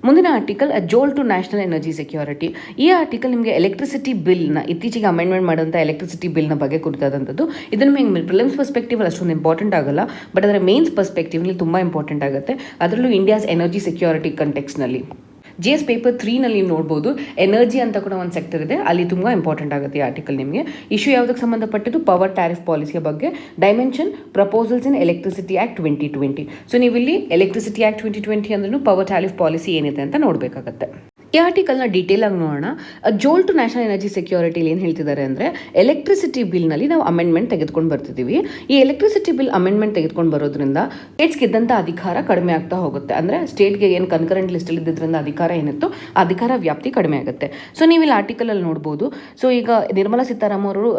ಮುಂದಿನ article jolt to national energy security. ಈ ಆರ್ಟಿಕಲ್ ನಿಮಗೆ ಎಲೆಕ್ಟ್ರಿಸಿಟಿ ಬಿಲ್ನ ಇತ್ತೀಚೆಗೆ ಅಮೆಂಡ್ಮೆಂಟ್ ಮಾಡಿದಂಥ ಎಲೆಕ್ಟ್ರಿಸಿಟಿ ಬಿಲ್ನ ಬಗ್ಗೆ ಕುರಿತಾದಂಥದ್ದು. ಇದನ್ನು ನಿಮಗೆ ಪ್ರಿಲಿಮ್ಸ್ ಪರ್ಸ್ಪೆಕ್ಟಿವಲ್ಲಿ ಅಷ್ಟೊಂದು ಇಂಪಾರ್ಟೆಂಟ್ ಆಗಲ್ಲ, ಬಟ್ ಅದರ ಮೇನ್ಸ್ ಪರ್ಸ್ಪೆಕ್ಟಿವ್ನಲ್ಲಿ ತುಂಬ ಇಂಪಾರ್ಟೆಂಟ್ ಆಗುತ್ತೆ. ಅದರಲ್ಲೂ ಇಂಡಿಯಾಸ್ ಎನರ್ಜಿ ಸೆಕ್ಯೂರಿಟಿ ಕಂಟೆಕ್ಸ್ನಲ್ಲಿ GS ಪೇಪರ್ 3ನಲ್ಲಿ ನೋಡ್ಬೋದು ಎನರ್ಜಿ ಅಂತ ಕೂಡ ಒಂದು ಸೆಕ್ಟರ್ ಇದೆ, ಅಲ್ಲಿ ತುಂಬ ಇಂಪಾರ್ಟೆಂಟ್ ಆಗುತ್ತೆ ಈ ಆರ್ಟಿಕಲ್ ನಿಮಗೆ. ಇಶ್ಯೂ ಯಾವುದಕ್ಕೆ ಸಂಬಂಧಪಟ್ಟಿದ್ದು ಪವರ್ ಟ್ಯಾರಿಫ್ ಪಾಲಿಸಿಯ ಬಗ್ಗೆ. ಡೈಮೆನ್ಷನ್ ಪ್ರಪೋಸಲ್ಸ್ ಇನ್ ಎಲೆಕ್ಟ್ರಿಸಿಟಿ ಆ್ಯಕ್ಟ್ 2020. ಸೊ ನೀವು ಇಲ್ಲಿ ಎಲೆಕ್ಟ್ರಿಸಿಟಿ ಆ್ಯಕ್ಟ್ 2020 ಅಂದ್ರೂ ಪವರ್ ಟ್ಯಾರಿಫ್ ಪಾಲಿಸಿ ಏನಿದೆ ಅಂತ ನೋಡಬೇಕಾಗತ್ತೆ. ಈ ಆರ್ಟಿಕಲ್ನ ಡೀಟೇಲ್ ಆಗಿ ನೋಡೋಣ. ಜೋಲ್ ಟು ನ್ಯಾಷನಲ್ ಎನರ್ಜಿ ಸೆಕ್ಯೂರಿಟಿಲಿ ಏನು ಹೇಳ್ತಿದ್ದಾರೆ ಅಂದರೆ ಎಲೆಕ್ಟ್ರಿಸಿಟಿ ಬಿಲ್ನಲ್ಲಿ ನಾವು ಅಮೆಂಡ್ಮೆಂಟ್ ತೆಗೆದುಕೊಂಡು ಬರ್ತಿದ್ದೀವಿ. ಈ ಎಲೆಕ್ಟ್ರಿಸಿಟಿ ಬಿಲ್ ಅಮೆಂಡ್ಮೆಂಟ್ ತೆಗೆದುಕೊಂಡು ಬರೋದ್ರಿಂದ ಸ್ಟೇಟ್ಸ್ಗೆ ಇದ್ದಂಥ ಅಧಿಕಾರ ಕಡಿಮೆ ಆಗ್ತಾ ಹೋಗುತ್ತೆ. ಅಂದರೆ ಸ್ಟೇಟ್ಗೆ ಏನು ಕನ್ಕರೆಂಟ್ ಲಿಸ್ಟಲ್ಲಿ ಇದ್ದಿದ್ದರಿಂದ ಅಧಿಕಾರ ಏನಿತ್ತು ಅಧಿಕಾರ ವ್ಯಾಪ್ತಿ ಕಡಿಮೆ ಆಗುತ್ತೆ. ಸೊ ನೀವು ಇಲ್ಲಿ ಆರ್ಟಿಕಲಲ್ಲಿ ನೋಡ್ಬೋದು. ಸೊ ಈಗ ನಿರ್ಮಲಾ ಸೀತಾರಾಮನ್ ಅವರು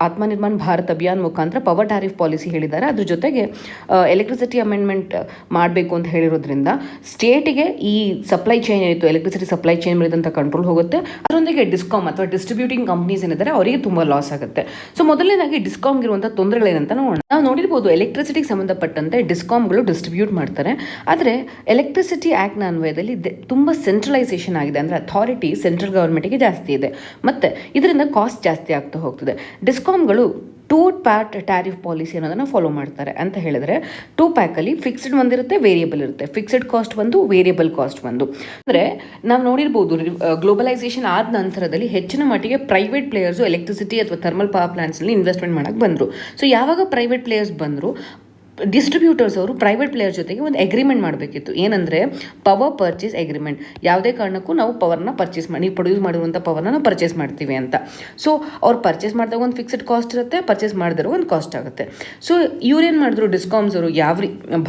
ಆತ್ಮನಿರ್ಭರ್ ಭಾರತ್ ಅಭಿಯಾನ್ ಮುಖಾಂತರ ಪವರ್ ಟ್ಯಾರಿಫ್ ಪಾಲಿಸಿ ಹೇಳಿದ್ದಾರೆ. ಅದ್ರ ಜೊತೆಗೆ ಎಲೆಕ್ಟ್ರಿಸಿಟಿ ಅಮೆಂಡ್ಮೆಂಟ್ ಮಾಡಬೇಕು ಅಂತ ಹೇಳಿರೋದ್ರಿಂದ ಸ್ಟೇಟಿಗೆ ಈ ಸಪ್ಲೈ ಚೈನ್ ಏನಿತ್ತು ಎಲೆಕ್ಟ್ರಿಸಿಟಿ ಸಪ್ಲೈ ಚೈನ್ ಮೇಲಿದಂಥ ಕಂಟ್ರೋಲ್ ಹೋಗುತ್ತೆ. ಅದರೊಂದಿಗೆ ಡಿಸ್ಕಾಮ್ ಅಥವಾ ಡಿಸ್ಟ್ರಿಬ್ಯೂಟಿಂಗ್ ಕಂಪ್ನೀಸ್ ಏನಿದ್ದಾರೆ ಅವರಿಗೆ ತುಂಬ ಲಾಸ್ ಆಗುತ್ತೆ. ಸೊ ಮೊದಲನೇದಾಗಿ ಡಿಸ್ಕಾಮ್ಗೆ ಇರುವಂಥ ತೊಂದರೆಗಳೇನಂತ ನೋಡೋಣ. ನಾವು ನೋಡಿರ್ಬೋದು ಎಲೆಕ್ಟ್ರಿಸಿಟಿಗೆ ಸಂಬಂಧಪಟ್ಟಂತೆ ಡಿಸ್ಕಾಮ್ಗಳು ಡಿಸ್ಟ್ರಿಬ್ಯೂಟ್ ಮಾಡ್ತಾರೆ. ಆದರೆ ಎಲೆಕ್ಟ್ರಿಸಿಟಿ ಆ್ಯಕ್ಟ್ನ ಅನ್ವಯದಲ್ಲಿ ತುಂಬ ಸೆಂಟ್ರಲೈಸೇಷನ್ ಆಗಿದೆ. ಅಂದರೆ ಅಥಾರಿಟಿ ಸೆಂಟ್ರಲ್ ಗವರ್ಮೆಂಟಿಗೆ ಜಾಸ್ತಿ ಇದೆ ಮತ್ತು ಇದರಿಂದ ಕಾಸ್ಟ್ ಜಾಸ್ತಿ ಆಗ್ತಾ ಹೋಗ್ತದೆ. ಡಿಸ್ಕಾಮ್ಗಳು 2 ಪ್ಯಾಟ್ ಟ್ಯಾರಿಫ್ ಪಾಲಿಸಿ ಅನ್ನೋದನ್ನು ಫಾಲೋ ಮಾಡ್ತಾರೆ. ಅಂತ ಹೇಳಿದ್ರೆ 2 ಪ್ಯಾಕಲ್ಲಿ ಫಿಕ್ಸ್ಡ್ ಒಂದಿರುತ್ತೆ, ವೇರಿಯಬಲ್ ಇರುತ್ತೆ. ಫಿಕ್ಸ್ಡ್ ಕಾಸ್ಟ್ ಒಂದು, ವೇರಿಯಬಲ್ ಕಾಸ್ಟ್ ಒಂದು. ಅಂದರೆ ನಾವು ನೋಡಿರ್ಬೋದು ಗ್ಲೋಬಲೈಸೇಷನ್ ಆದ ನಂತರದಲ್ಲಿ ಹೆಚ್ಚಿನ ಮಟ್ಟಿಗೆ ಪ್ರೈವೇಟ್ ಪ್ಲೇಯರ್ಸು ಎಲೆಕ್ಟ್ರಿಸಿಟಿ ಅಥವಾ ಥರ್ಮಲ್ ಪವರ್ ಪ್ಲಾಂಟ್ಸ್ನಲ್ಲಿ ಇನ್ವೆಸ್ಟ್ಮೆಂಟ್ ಮಾಡೋಕ್ಕೆ ಬಂದರು. ಸೊ ಯಾವಾಗ ಪ್ರೈವೇಟ್ ಪ್ಲೇಯರ್ಸ್ ಬಂದರು, ಡಿಸ್ಟ್ರಿಬ್ಯೂಟರ್ಸ್ ಅವರು ಪ್ರೈವೇಟ್ ಪ್ಲೇಯರ್ ಜೊತೆಗೆ ಒಂದು ಅಗ್ರಿಮೆಂಟ್ ಮಾಡಬೇಕಿತ್ತು. ಏನಂದರೆ ಪವರ್ ಪರ್ಚೇಸ್ ಅಗ್ರಿಮೆಂಟ್. ಯಾವುದೇ ಕಾರಣಕ್ಕೂ ನಾವು ಪವರ್ನ ಪರ್ಚೇಸ್ ಮಾಡಿ, ನೀವು ಪ್ರೊಡ್ಯೂಸ್ ಮಾಡಿರುವಂಥ ಪವರ್ನ ನಾವು ಪರ್ಚೇಸ್ ಮಾಡ್ತೀವಿ ಅಂತ. ಸೊ ಅವ್ರು ಪರ್ಚೇಸ್ ಮಾಡಿದಾಗ ಒಂದು ಫಿಕ್ಸ್ಡ್ ಕಾಸ್ಟ್ ಇರುತ್ತೆ, ಪರ್ಚೇಸ್ ಮಾಡಿದ್ರು ಒಂದು ಕಾಸ್ಟ್ ಆಗುತ್ತೆ. ಸೊ ಇವ್ರೇನು ಮಾಡಿದ್ರು ಡಿಸ್ಕಾಮ್ಸ್ ಅವರು,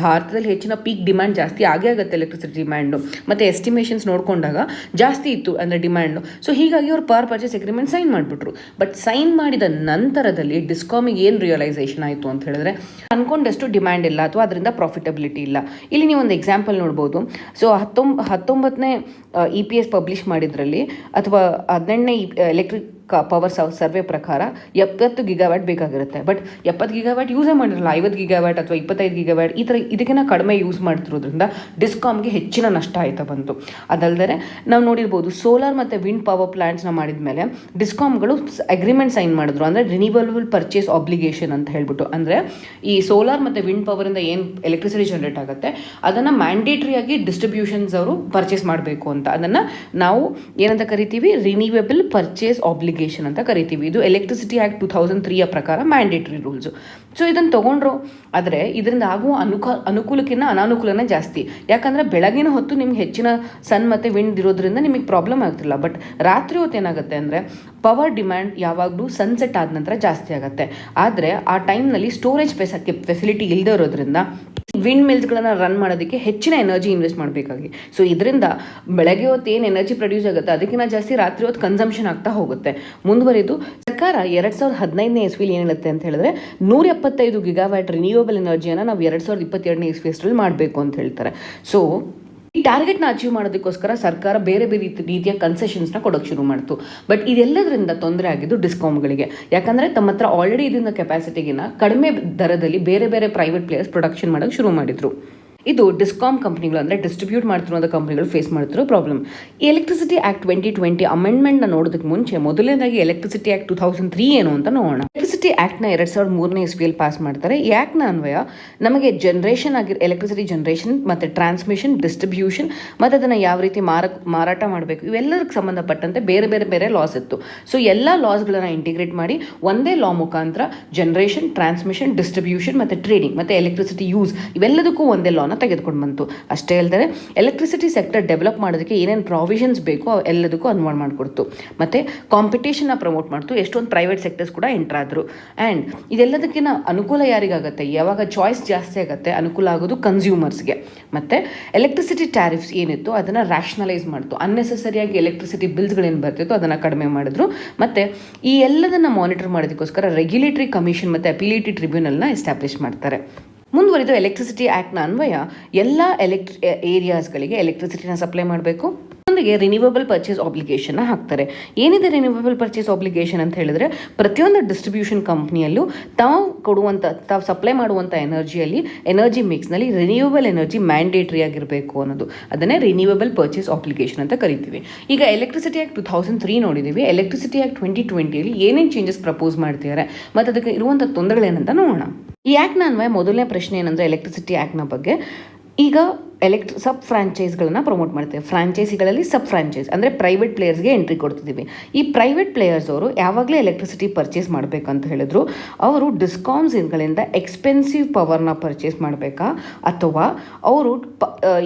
ಭಾರತದಲ್ಲಿ ಹೆಚ್ಚಿನ ಪೀಕ್ ಡಿಮ್ಯಾಂಡ್ ಜಾಸ್ತಿ ಆಗೇ ಆಗುತ್ತೆ ಎಲೆಕ್ಟ್ರಿಸಿಟಿ ಡಿಮ್ಯಾಂಡು, ಮತ್ತು ಎಸ್ಟಿಮೇಷನ್ಸ್ ನೋಡಿಕೊಂಡಾಗ ಜಾಸ್ತಿ ಇತ್ತು ಅಂದರೆ ಡಿಮ್ಯಾಂಡು. ಸೊ ಹೀಗಾಗಿ ಅವ್ರು ಪವರ್ ಪರ್ಚೇಸ್ ಅಗ್ರಿಮೆಂಟ್ ಸೈನ್ ಮಾಡಿಬಿಟ್ರು. ಬಟ್ ಸೈನ್ ಮಾಡಿದ ನಂತರದಲ್ಲಿ ಡಿಸ್ಕಾಮಿಗೆ ಏನು ರಿಯಲೈಸೇಷನ್ ಆಯಿತು ಅಂತ ಹೇಳಿದ್ರೆ, ಅನ್ಕೊಂಡಷ್ಟು ಡಿಮ್ಯಾಂಡ್ ಇಲ್ಲ ಅಥವಾ ಅದರಿಂದ ಪ್ರಾಫಿಟಬಿಲಿಟಿ ಇಲ್ಲ. ಇಲ್ಲಿ ನೀವು ಒಂದು ಎಕ್ಸಾಂಪಲ್ ನೋಡ್ಬೋದು. ಸೊ 19ನೇ EPS ಪಬ್ಲಿಷ್ ಮಾಡಿದ್ರಲ್ಲಿ ಅಥವಾ 18ನೇ ಎಲೆಕ್ಟ್ರಿಕ್ ಪವರ್ ಸರ್ವೆ ಪ್ರಕಾರ 70 ಗಿಗಾವ್ಯಾಟ್ ಬೇಕಾಗಿರುತ್ತೆ. ಬಟ್ 70 ಗಿಗಾವ್ಯಾಟ್ ಯೂಸೇ ಮಾಡಿರಲ್ಲ, 50 ಗಿಗಾವ್ಯಾಟ್ ಅಥವಾ 25 ಗಿಗಾವ್ಯಾಟ್ ಈ ಥರ ಇದಕ್ಕಿಂತ ಕಡಿಮೆ ಯೂಸ್ ಮಾಡ್ತಿರೋದ್ರಿಂದ ಡಿಸ್ಕಾಮ್ಗೆ ಹೆಚ್ಚಿನ ನಷ್ಟ ಆಯ್ತಾ ಬಂತು. ಅದಲ್ಲದೆ ನಾವು ನೋಡಿರ್ಬೋದು ಸೋಲಾರ್ ಮತ್ತು ವಿಂಡ್ ಪವರ್ ಪ್ಲಾಂಟ್ಸ್ನ ಮಾಡಿದ ಮೇಲೆ ಡಿಸ್ಕಾಮ್ಗಳು ಅಗ್ರಿಮೆಂಟ್ ಸೈನ್ ಮಾಡಿದ್ರು. ಅಂದರೆ ರಿನ್ಯೂವಬಲ್ ಪರ್ಚೇಸ್ ಆಬ್ಲಿಗೇಷನ್ ಅಂತ ಹೇಳ್ಬಿಟ್ಟು, ಅಂದರೆ ಈ ಸೋಲಾರ್ ಮತ್ತು ವಿಂಡ್ ಪವರಿಂದ ಏನು ಎಲೆಕ್ಟ್ರಿಸಿಟಿ ಜನರೇಟ್ ಆಗುತ್ತೆ ಅದನ್ನು ಮ್ಯಾಂಡೇಟ್ರಿಯಾಗಿ ಡಿಸ್ಟ್ರಿಬ್ಯೂಷನ್ಸ್ ಅವರು ಪರ್ಚೇಸ್ ಮಾಡಬೇಕು ಅಂತ. ಅದನ್ನು ನಾವು ಏನಂತ ಕರಿತೀವಿ, ರಿನ್ಯೂವಬಲ್ ಪರ್ಚೇಸ್ ಆಬ್ಲಿಗೇಷನ್ ಅಂತ ಕರಿತೀವಿ. ಇದು ಎಲೆಕ್ಟ್ರಿಸಿಟಿ ಆ್ಯಕ್ಟ್ 2003 ಪ್ರಕಾರ ಮ್ಯಾಂಡೇಟರಿ ರೂಲ್ಸು. ಸೊ ಇದನ್ನು ತೊಗೊಂಡ್ರು. ಆದರೆ ಇದರಿಂದ ಆಗುವ ಅನುಕೂಲಕ್ಕಿಂತ ಅನಾನುಕೂಲನೇ ಜಾಸ್ತಿ. ಯಾಕಂದರೆ ಬೆಳಗಿನ ಹೊತ್ತು ನಿಮ್ಗೆ ಹೆಚ್ಚಿನ ಸನ್ ಮತ್ತು ವಿಂಡ್ ಇರೋದ್ರಿಂದ ನಿಮಗೆ ಪ್ರಾಬ್ಲಮ್ ಆಗ್ತಿಲ್ಲ. ಬಟ್ ರಾತ್ರಿ ಹೊತ್ತು ಏನಾಗುತ್ತೆ ಅಂದರೆ ಪವರ್ ಡಿಮ್ಯಾಂಡ್ ಯಾವಾಗಲೂ ಸನ್ಸೆಟ್ ಆದ ನಂತರ ಜಾಸ್ತಿ ಆಗುತ್ತೆ. ಆದರೆ ಆ ಟೈಮ್ನಲ್ಲಿ ಸ್ಟೋರೇಜ್ ಫೆಸಿಲಿಟಿ ಇಲ್ಲದೆ ಇರೋದ್ರಿಂದ ವಿಂಡ್ ಮಿಲ್ಸ್ಗಳನ್ನು ರನ್ ಮಾಡೋದಕ್ಕೆ ಹೆಚ್ಚಿನ ಎನರ್ಜಿ ಇನ್ವೆಸ್ಟ್ ಮಾಡಬೇಕಾಗಿ. ಸೊ ಇದರಿಂದ ಬೆಳಗ್ಗೆ ಹೊತ್ತು ಏನು ಎನರ್ಜಿ ಪ್ರೊಡ್ಯೂಸ್ ಆಗುತ್ತೆ ಅದಕ್ಕಿಂತ ಜಾಸ್ತಿ ರಾತ್ರಿ ಹೊತ್ತು ಕನ್ಸಂಪ್ಷನ್ ಆಗ್ತಾ ಹೋಗುತ್ತೆ. ಮುಂದುವರಿದು ಸರ್ಕಾರ 2015ನೇ ಇಸ್ವಿಲಿ ಏನು ಹೇಳುತ್ತೆ ಅಂತ ಹೇಳಿದ್ರೆ 175 ಗಿಗಾವ್ಯಾಟ್ ರಿನ್ಯೂವಬಲ್ ಎನರ್ಜಿಯನ್ನು ನಾವು 2022ನೇ ಇಸ್ವಿಯಲ್ಲಿ ಮಾಡಬೇಕು ಅಂತ ಹೇಳ್ತಾರೆ. ಸೊ ಈ ಟಾರ್ಗೆಟ್ನ ಅಚೀವ್ ಮಾಡೋದಕ್ಕೋಸ್ಕರ ಸರ್ಕಾರ ಬೇರೆ ಬೇರೆ ರೀತಿಯ ಕನ್ಸೆಷನ್ಸ್ನ ಕೊಡೋಕ್ಕೆ ಶುರು ಮಾಡ್ತು. ಬಟ್ ಇದೆಲ್ಲದರಿಂದ ತೊಂದರೆ ಆಗಿದ್ದು ಡಿಸ್ಕಾಮ್ಗಳಿಗೆ. ಯಾಕಂದರೆ ತಮ್ಮ ಹತ್ರ ಆಲ್ರೆಡಿ ಇದನ್ನ ಕೆಪಾಸಿಟಿಗಿನ ಕಡಿಮೆ ದರದಲ್ಲಿ ಬೇರೆ ಬೇರೆ ಪ್ರೈವೇಟ್ ಪ್ಲೇಯರ್ಸ್ ಪ್ರೊಡಕ್ಷನ್ ಮಾಡೋಕ್ಕೆ ಶುರು ಮಾಡಿದ್ರು. ಇದು ಡಿಸ್ಕಾಮ್ ಕಂಪ್ನಿಗಳು ಅಂದರೆ ಡಿಸ್ಟ್ರಿಬ್ಯೂಟ್ ಮಾಡ್ತಿರುವಂಥ ಕಂಪ್ನಿಗಳು ಫೇಸ್ ಮಾಡ್ತಿರೋ ಪ್ರಾಬ್ಲಮ್. ಈ ಎಲೆಕ್ಟ್ರಿಸಿಟಿ ಆ್ಯಕ್ಟ್ 2020 ಅಮೆಂಡ್ಮೆಂಟ್ನ ನೋಡೋದಕ್ಕೆ ಮುಂಚೆ ಮೊದಲನೇದಾಗಿ ಎಲೆಕ್ಟ್ರಿಸಿಟಿ ಆ್ಯಕ್ಟ್ 2003 ಏನು ಅಂತ ನೋಡೋಣ. ಎಲೆಕ್ಟ್ರಿಸಿಟಿ ಆ್ಯಕ್ಟ್ನ 2003ನೇ ಇಸ್ವಿಯಲ್ಲಿ ಪಾಸ್ ಮಾಡ್ತಾರೆ. ಈ ಆ್ಯಕ್ಟ್ನ ಅನ್ವಯ ನಮಗೆ ಜನರೇಷನ್ ಎಲೆಕ್ಟ್ರಿಸಿಟಿ ಜನರೇಷನ್ ಮತ್ತು ಟ್ರಾನ್ಸ್ಮಿಷನ್, ಡಿಸ್ಟ್ರಿಬ್ಯೂಷನ್ ಮತ್ತು ಅದನ್ನು ಯಾವ ರೀತಿ ಮಾರಾಟ ಮಾಡಬೇಕು ಇವೆಲ್ಲದಕ್ಕೆ ಸಂಬಂಧಪಟ್ಟಂತೆ ಬೇರೆ ಬೇರೆ ಬೇರೆ ಲಾಸ್ ಇತ್ತು. ಸೊ ಎಲ್ಲ ಲಾಸ್ಗಳನ್ನು ಇಂಟಿಗ್ರೇಟ್ ಮಾಡಿ ಒಂದೇ ಲಾ ಮುಖಾಂತರ ಜನರೇಷನ್, ಟ್ರಾನ್ಸ್ಮಿಷನ್, ಡಿಸ್ಟ್ರಿಬ್ಯೂಷನ್ ಮತ್ತು ಟ್ರೇಡಿಂಗ್ ಮತ್ತು ಎಲೆಕ್ಟ್ರಿಸಿಟಿ ಯೂಸ್ ಇವೆಲ್ಲದಕ್ಕೂ ಒಂದೇ ಲಾನ ತೆಗೆದುಕೊಂಡು ಬಂತು. ಅಷ್ಟೇ ಅಲ್ಲದೆ ಎಲೆಕ್ಟ್ರಿಸಿಟಿ ಸೆಕ್ಟರ್ ಡೆವಲಪ್ ಮಾಡೋದಕ್ಕೆ ಏನೇನು ಪ್ರಾವಿಷನ್ಸ್ ಬೇಕೋ ಎಲ್ಲದಕ್ಕೂ ಅನುವಾದ ಮಾಡಿಕೊಡ್ತು. ಮತ್ತು ಕಾಂಪಿಟೇಷನ್ನ ಪ್ರಮೋಟ್ ಮಾಡ್ತು. ಎಷ್ಟೊಂದು ಪ್ರೈವೇಟ್ ಸೆಕ್ಟರ್ಸ್ ಕೂಡ ಎಂಟರ್ ಆದರು. ಆ್ಯಂಡ್ ಇದೆಲ್ಲದಕ್ಕಿಂತ ಅನುಕೂಲ ಯಾರಿಗಾಗುತ್ತೆ, ಯಾವಾಗ ಚಾಯ್ಸ್ ಜಾಸ್ತಿ ಆಗುತ್ತೆ ಅನುಕೂಲ ಆಗೋದು ಕನ್ಸ್ಯೂಮರ್ಸ್ಗೆ. ಮತ್ತು ಎಲೆಕ್ಟ್ರಿಸಿಟಿ ಟ್ಯಾರಿಫ್ಸ್ ಏನಿತ್ತು ಅದನ್ನು ರ್ಯಾಷನಲೈಸ್ ಮಾಡ್ತು. ಅನ್ನೆಸೆಸರಿಯಾಗಿ ಎಲೆಕ್ಟ್ರಿಸಿಟಿ ಬಿಲ್ಸ್ಗಳೇನು ಬರ್ತಿತ್ತು ಅದನ್ನು ಕಡಿಮೆ ಮಾಡಿದ್ರು. ಮತ್ತು ಈ ಎಲ್ಲದನ್ನು ಮಾನಿಟರ್ ಮಾಡೋದಕ್ಕೋಸ್ಕರ ರೆಗ್ಯುಲೇಟರಿ ಕಮಿಷನ್ ಮತ್ತು ಅಪಿಲೇಟಿ ಟ್ರಿಬ್ಯುನಲ್ನ ಎಸ್ಟಾಬ್ಲಿಷ್ ಮಾಡ್ತಾರೆ. ಮುಂದುವರಿದು ಎಲೆಕ್ಟ್ರಿಸಿಟಿ ಆ್ಯಕ್ಟ್ನ ಅನ್ವಯ ಎಲ್ಲ ಏರಿಯಾಸ್ಗಳಿಗೆ ಎಲೆಕ್ಟ್ರಿಸಿಟಿನ ಸಪ್ಲೈ ಮಾಡಬೇಕು. ಜೊತೆಗೆ ರಿನ್ಯೂವಬಲ್ ಪರ್ಚೇಸ್ ಆಬ್ಲಿಗೇಷನ್ನ ಹಾಕ್ತಾರೆ. ಏನಿದೆ ರಿನ್ಯೂವಬಲ್ ಪರ್ಚೇಸ್ ಆಬ್ಲಿಗೇಷನ್ ಅಂತ ಹೇಳಿದ್ರೆ, ಪ್ರತಿಯೊಂದು ಡಿಸ್ಟ್ರಿಬ್ಯೂಷನ್ ಕಂಪ್ನಿಯಲ್ಲೂ ತಾವು ಸಪ್ಲೈ ಮಾಡುವಂಥ ಎನರ್ಜಿ ಮಿಕ್ಸ್ನಲ್ಲಿ ರಿನ್ಯೂವಬಲ್ ಎನರ್ಜಿ ಮ್ಯಾಂಡೇಟ್ರಿ ಆಗಿರಬೇಕು ಅನ್ನೋದು, ಅದನ್ನೇ ರಿನ್ಯೂವಬಲ್ ಪರ್ಚೇಸ್ ಆಬ್ಲಿಗೇಷನ್ ಅಂತ ಕರಿತೀವಿ. ಈಗ ಎಲೆಕ್ಟ್ರಿಸಿಟಿ ಆ್ಯಕ್ಟ್ 2003 ನೋಡಿದ್ದೀವಿ. ಎಲೆಕ್ಟ್ರಿಸಿಟಿ ಆ್ಯಕ್ಟ್ 2020ಯಲ್ಲಿ ಏನೇನು ಚೇಂಜಸ್ ಪ್ರಪೋಸ್ ಮಾಡ್ತಿದ್ದಾರೆ ಮತ್ತು ಅದಕ್ಕೆ ಇರುವಂಥ ತೊಂದರೆಗಳೇನಂತ ನೋಡೋಣ. ಈ ಆ್ಯಕ್ಟ್ನ ಅನ್ವಯ ಮೊದಲನೇ ಪ್ರಶ್ನೆ ಏನಂದರೆ ಎಲೆಕ್ಟ್ರಿಸಿಟಿ ಆ್ಯಕ್ಟ್ನ ಬಗ್ಗೆ. ಈಗ ಸಬ್ ಫ್ರಾಂಚೈಸ್ಗಳನ್ನ ಪ್ರಮೋಟ್ ಮಾಡ್ತೇವೆ. ಫ್ರಾಂಚೈಸಿಗಳಲ್ಲಿ ಸಬ್ ಫ್ರಾಂಚೈಸ್ ಅಂದರೆ ಪ್ರೈವೇಟ್ ಪ್ಲೇಯರ್ಸ್ಗೆ ಎಂಟ್ರಿ ಕೊಡ್ತಿದ್ದೀವಿ. ಈ ಪ್ರೈವೇಟ್ ಪ್ಲೇಯರ್ಸ್ ಅವರು ಯಾವಾಗಲೇ ಎಲೆಕ್ಟ್ರಿಸಿಟಿ ಪರ್ಚೇಸ್ ಮಾಡಬೇಕಂತ ಹೇಳಿದ್ರು ಅವರು ಡಿಸ್ಕಾಮ್ಸ್ಗಳಿಂದ ಎಕ್ಸ್ಪೆನ್ಸಿವ್ ಪವರ್ನ ಪರ್ಚೇಸ್ ಮಾಡಬೇಕಾ ಅಥವಾ ಅವರು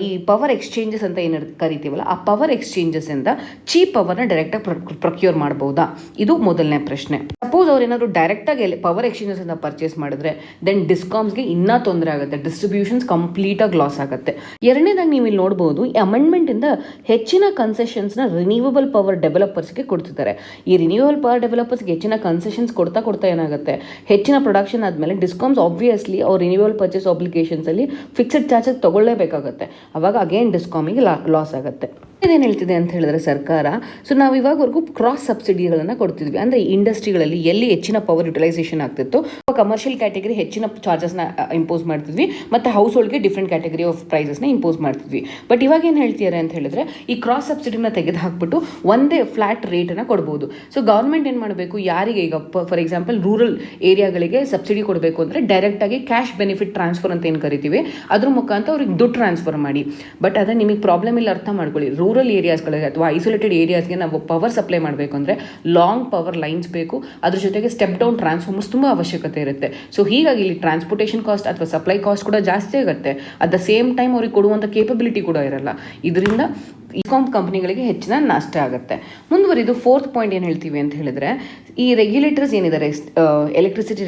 ಈ ಪವರ್ ಎಕ್ಸ್ಚೇಂಜಸ್ ಅಂತ ಏನು ಕರಿತೀವಲ್ಲ ಆ ಪವರ್ ಎಕ್ಸ್ಚೇಂಜಸ್ಸಿಂದ ಚೀಪ್ ಪವರ್ನ ಡೈರೆಕ್ಟಾಗಿ ಪ್ರೊಕ್ಯೂರ್ ಮಾಡ್ಬೋದಾ? ಇದು ಮೊದಲನೇ ಪ್ರಶ್ನೆ. ಸಪೋಸ್ ಅವ್ರು ಏನಾದರೂ ಡೈರೆಕ್ಟಾಗಿ ಪವರ್ ಎಕ್ಸ್ಚೇಂಜಸ್ಸಿಂದ ಪರ್ಚೇಸ್ ಮಾಡಿದ್ರೆ ದೆನ್ ಡಿಸ್ಕಾಮ್ಸ್ಗೆ ಇನ್ನೂ ತೊಂದರೆ ಆಗುತ್ತೆ, ಡಿಸ್ಟ್ರಿಬ್ಯೂಷನ್ಸ್ ಕಂಪ್ಲೀಟಾಗಿ ಲಾಸ್ ಆಗುತ್ತೆ. ಎರಡನೇದಾಗಿ ನೀವು ಇಲ್ಲಿ ನೋಡ್ಬೋದು, ಈ ಅಮೆಂಡ್ಮೆಂಟಿಂದ ಹೆಚ್ಚಿನ ಕನ್ಸೆಷನ್ಸ್ನ ರಿನ್ಯೂವಬಲ್ ಪವರ್ ಡೆವಲಪರ್ಸ್ಗೆ ಕೊಡ್ತಿದ್ದಾರೆ. ಈ ರಿನ್ಯೂವಬಲ್ ಪವರ್ ಡೆವಲಪರ್ಸ್ಗೆ ಹೆಚ್ಚಿನ ಕನ್ಸೆಷನ್ಸ್ ಕೊಡ್ತಾ ಏನಾಗುತ್ತೆ, ಹೆಚ್ಚಿನ ಪ್ರೊಡಕ್ಷನ್ ಆದಮೇಲೆ ಡಿಸ್ಕಾಮ್ಸ್ ಆಬ್ವಿಯಸ್ಲಿ ಅವ್ರು ರಿನ್ಯೂವಬಲ್ ಪರ್ಚೇಸ್ ಆಬ್ಲಿಗೇಷನ್ಸಲ್ಲಿ ಫಿಕ್ಸ್ಡ್ ಚಾರ್ಜಸ್ ತೊಗೊಳ್ಳೇಬೇಕಾಗುತ್ತೆ. ಅವಾಗ ಅಗೇನ್ ಡಿಸ್ಕಾಮಿಗೆ ಲಾಸ್ ಆಗುತ್ತೆ. ಇದೇನು ಹೇಳ್ತಿದೆ ಅಂತ ಹೇಳಿದ್ರೆ ಸರ್ಕಾರ, ಸೊ ನಾವು ಇವಾಗವರೆಗೂ ಕ್ರಾಸ್ ಸಬ್ಸಿಡಿಗಳನ್ನು ಕೊಡ್ತಿದ್ವಿ. ಅಂದರೆ ಇಂಡಸ್ಟ್ರಿಗಳಲ್ಲಿ ಎಲ್ಲಿ ಹೆಚ್ಚಿನ ಪವರ್ ಯುಟಿಲೈಸೇಷನ್ ಆಗ್ತಿತ್ತು, ಕಮರ್ಷಿಯಲ್ ಕ್ಯಾಟಗರಿ ಹೆಚ್ಚಿನ ಚಾರ್ಜಸ್ನ ಇಂಪೋಸ್ ಮಾಡ್ತಿದ್ವಿ, ಮತ್ತು ಹೌಸ್ ಹೋಲ್ಡ್ಗೆ ಡಿಫ್ರೆಂಟ್ ಕ್ಯಾಟಗರಿ ಆಫ್ ಪ್ರೈಸಸ್ನ ಇಂಪೋಸ್ ಮಾಡ್ತಿದ್ವಿ. ಬಟ್ ಇವಾಗ ಏನು ಹೇಳ್ತಿದ್ದಾರೆ ಅಂತ ಹೇಳಿದ್ರೆ, ಈ ಕ್ರಾಸ್ ಸಬ್ಸಿಡಿನ ತೆಗೆದು ಹಾಕ್ಬಿಟ್ಟು ಒಂದೇ ಫ್ಲಾಟ್ ರೇಟನ್ನು ಕೊಡ್ಬೋದು. ಸೊ ಗೌರ್ಮೆಂಟ್ ಏನು ಮಾಡಬೇಕು, ಯಾರಿಗೆ ಈಗ ಫಾರ್ ಎಕ್ಸಾಂಪಲ್ ರೂರಲ್ ಏರಿಯಾಗಳಿಗೆ ಸಬ್ಸಿಡಿ ಕೊಡಬೇಕು ಅಂದರೆ ಡೈರೆಕ್ಟಾಗಿ ಕ್ಯಾಶ್ ಬೆನಿಫಿಟ್ ಟ್ರಾನ್ಸ್ಫರ್ ಅಂತ ಏನು ಕರಿತೀವಿ, ಅದ್ರ ಮುಖಾಂತರ ಅವ್ರಿಗೆ ದುಡ್ಡು ಟ್ರಾನ್ಸ್ಫರ್ ಮಾಡಿ. ಬಟ್ ಅದೇ ನಿಮಗೆ ಪ್ರಾಬ್ಲಮ್ ಇಲ್ಲ, ಅರ್ಥ ಮಾಡ್ಕೊಳ್ಳಿ. ರೂರಲ್ ಏರಿಯಾಸ್ಗಳಿಗೆ ಅಥವಾ ಐಸೋಲೇಟೆಡ್ ಏರಿಯಾಸ್ಗೆ ನಾವು ಪವರ್ ಸಪ್ಲೈ ಮಾಡಬೇಕು ಅಂದರೆ ಲಾಂಗ್ ಪವರ್ ಲೈನ್ಸ್ ಬೇಕು, ಅದ್ರ ಜೊತೆಗೆ ಸ್ಟೆಪ್ ಡೌನ್ ಟ್ರಾನ್ಸ್ಫಾರ್ಮರ್ಸ್ ತುಂಬ ಅವಶ್ಯಕತೆ ಇರುತ್ತೆ. ಸೊ ಹೀಗಾಗಿ ಇಲ್ಲಿ ಟ್ರಾನ್ಸ್ಪೋರ್ಟೇಷನ್ ಕಾಸ್ಟ್ ಅಥವಾ ಸಪ್ಲೈ ಕಾಸ್ಟ್ ಕೂಡ ಜಾಸ್ತಿ ಆಗುತ್ತೆ. ಅಟ್ ದ ಸೇಮ್ ಟೈಮ್ ಅವ್ರಿಗೆ ಕೊಡುವಂಥ ಕೇಪಬಿಲಿಟಿ ಕೂಡ ಇರಲ್ಲ. ಇದರಿಂದ ಕಂಪ್ನಿಗಳಿಗೆ ಹೆಚ್ಚಿನ ನಷ್ಟ ಆಗುತ್ತೆ. ಮುಂದುವರಿದು ಫೋರ್ತ್ ಪಾಯಿಂಟ್ ಏನು ಹೇಳ್ತೀವಿ ಅಂತ ಹೇಳಿದ್ರೆ, ಈ ರೆಗ್ಯುಲೇಟರ್ಸ್ ಏನಿದ್ದಾರೆ, ಎಲೆಕ್ಟ್ರಿಸಿಟಿ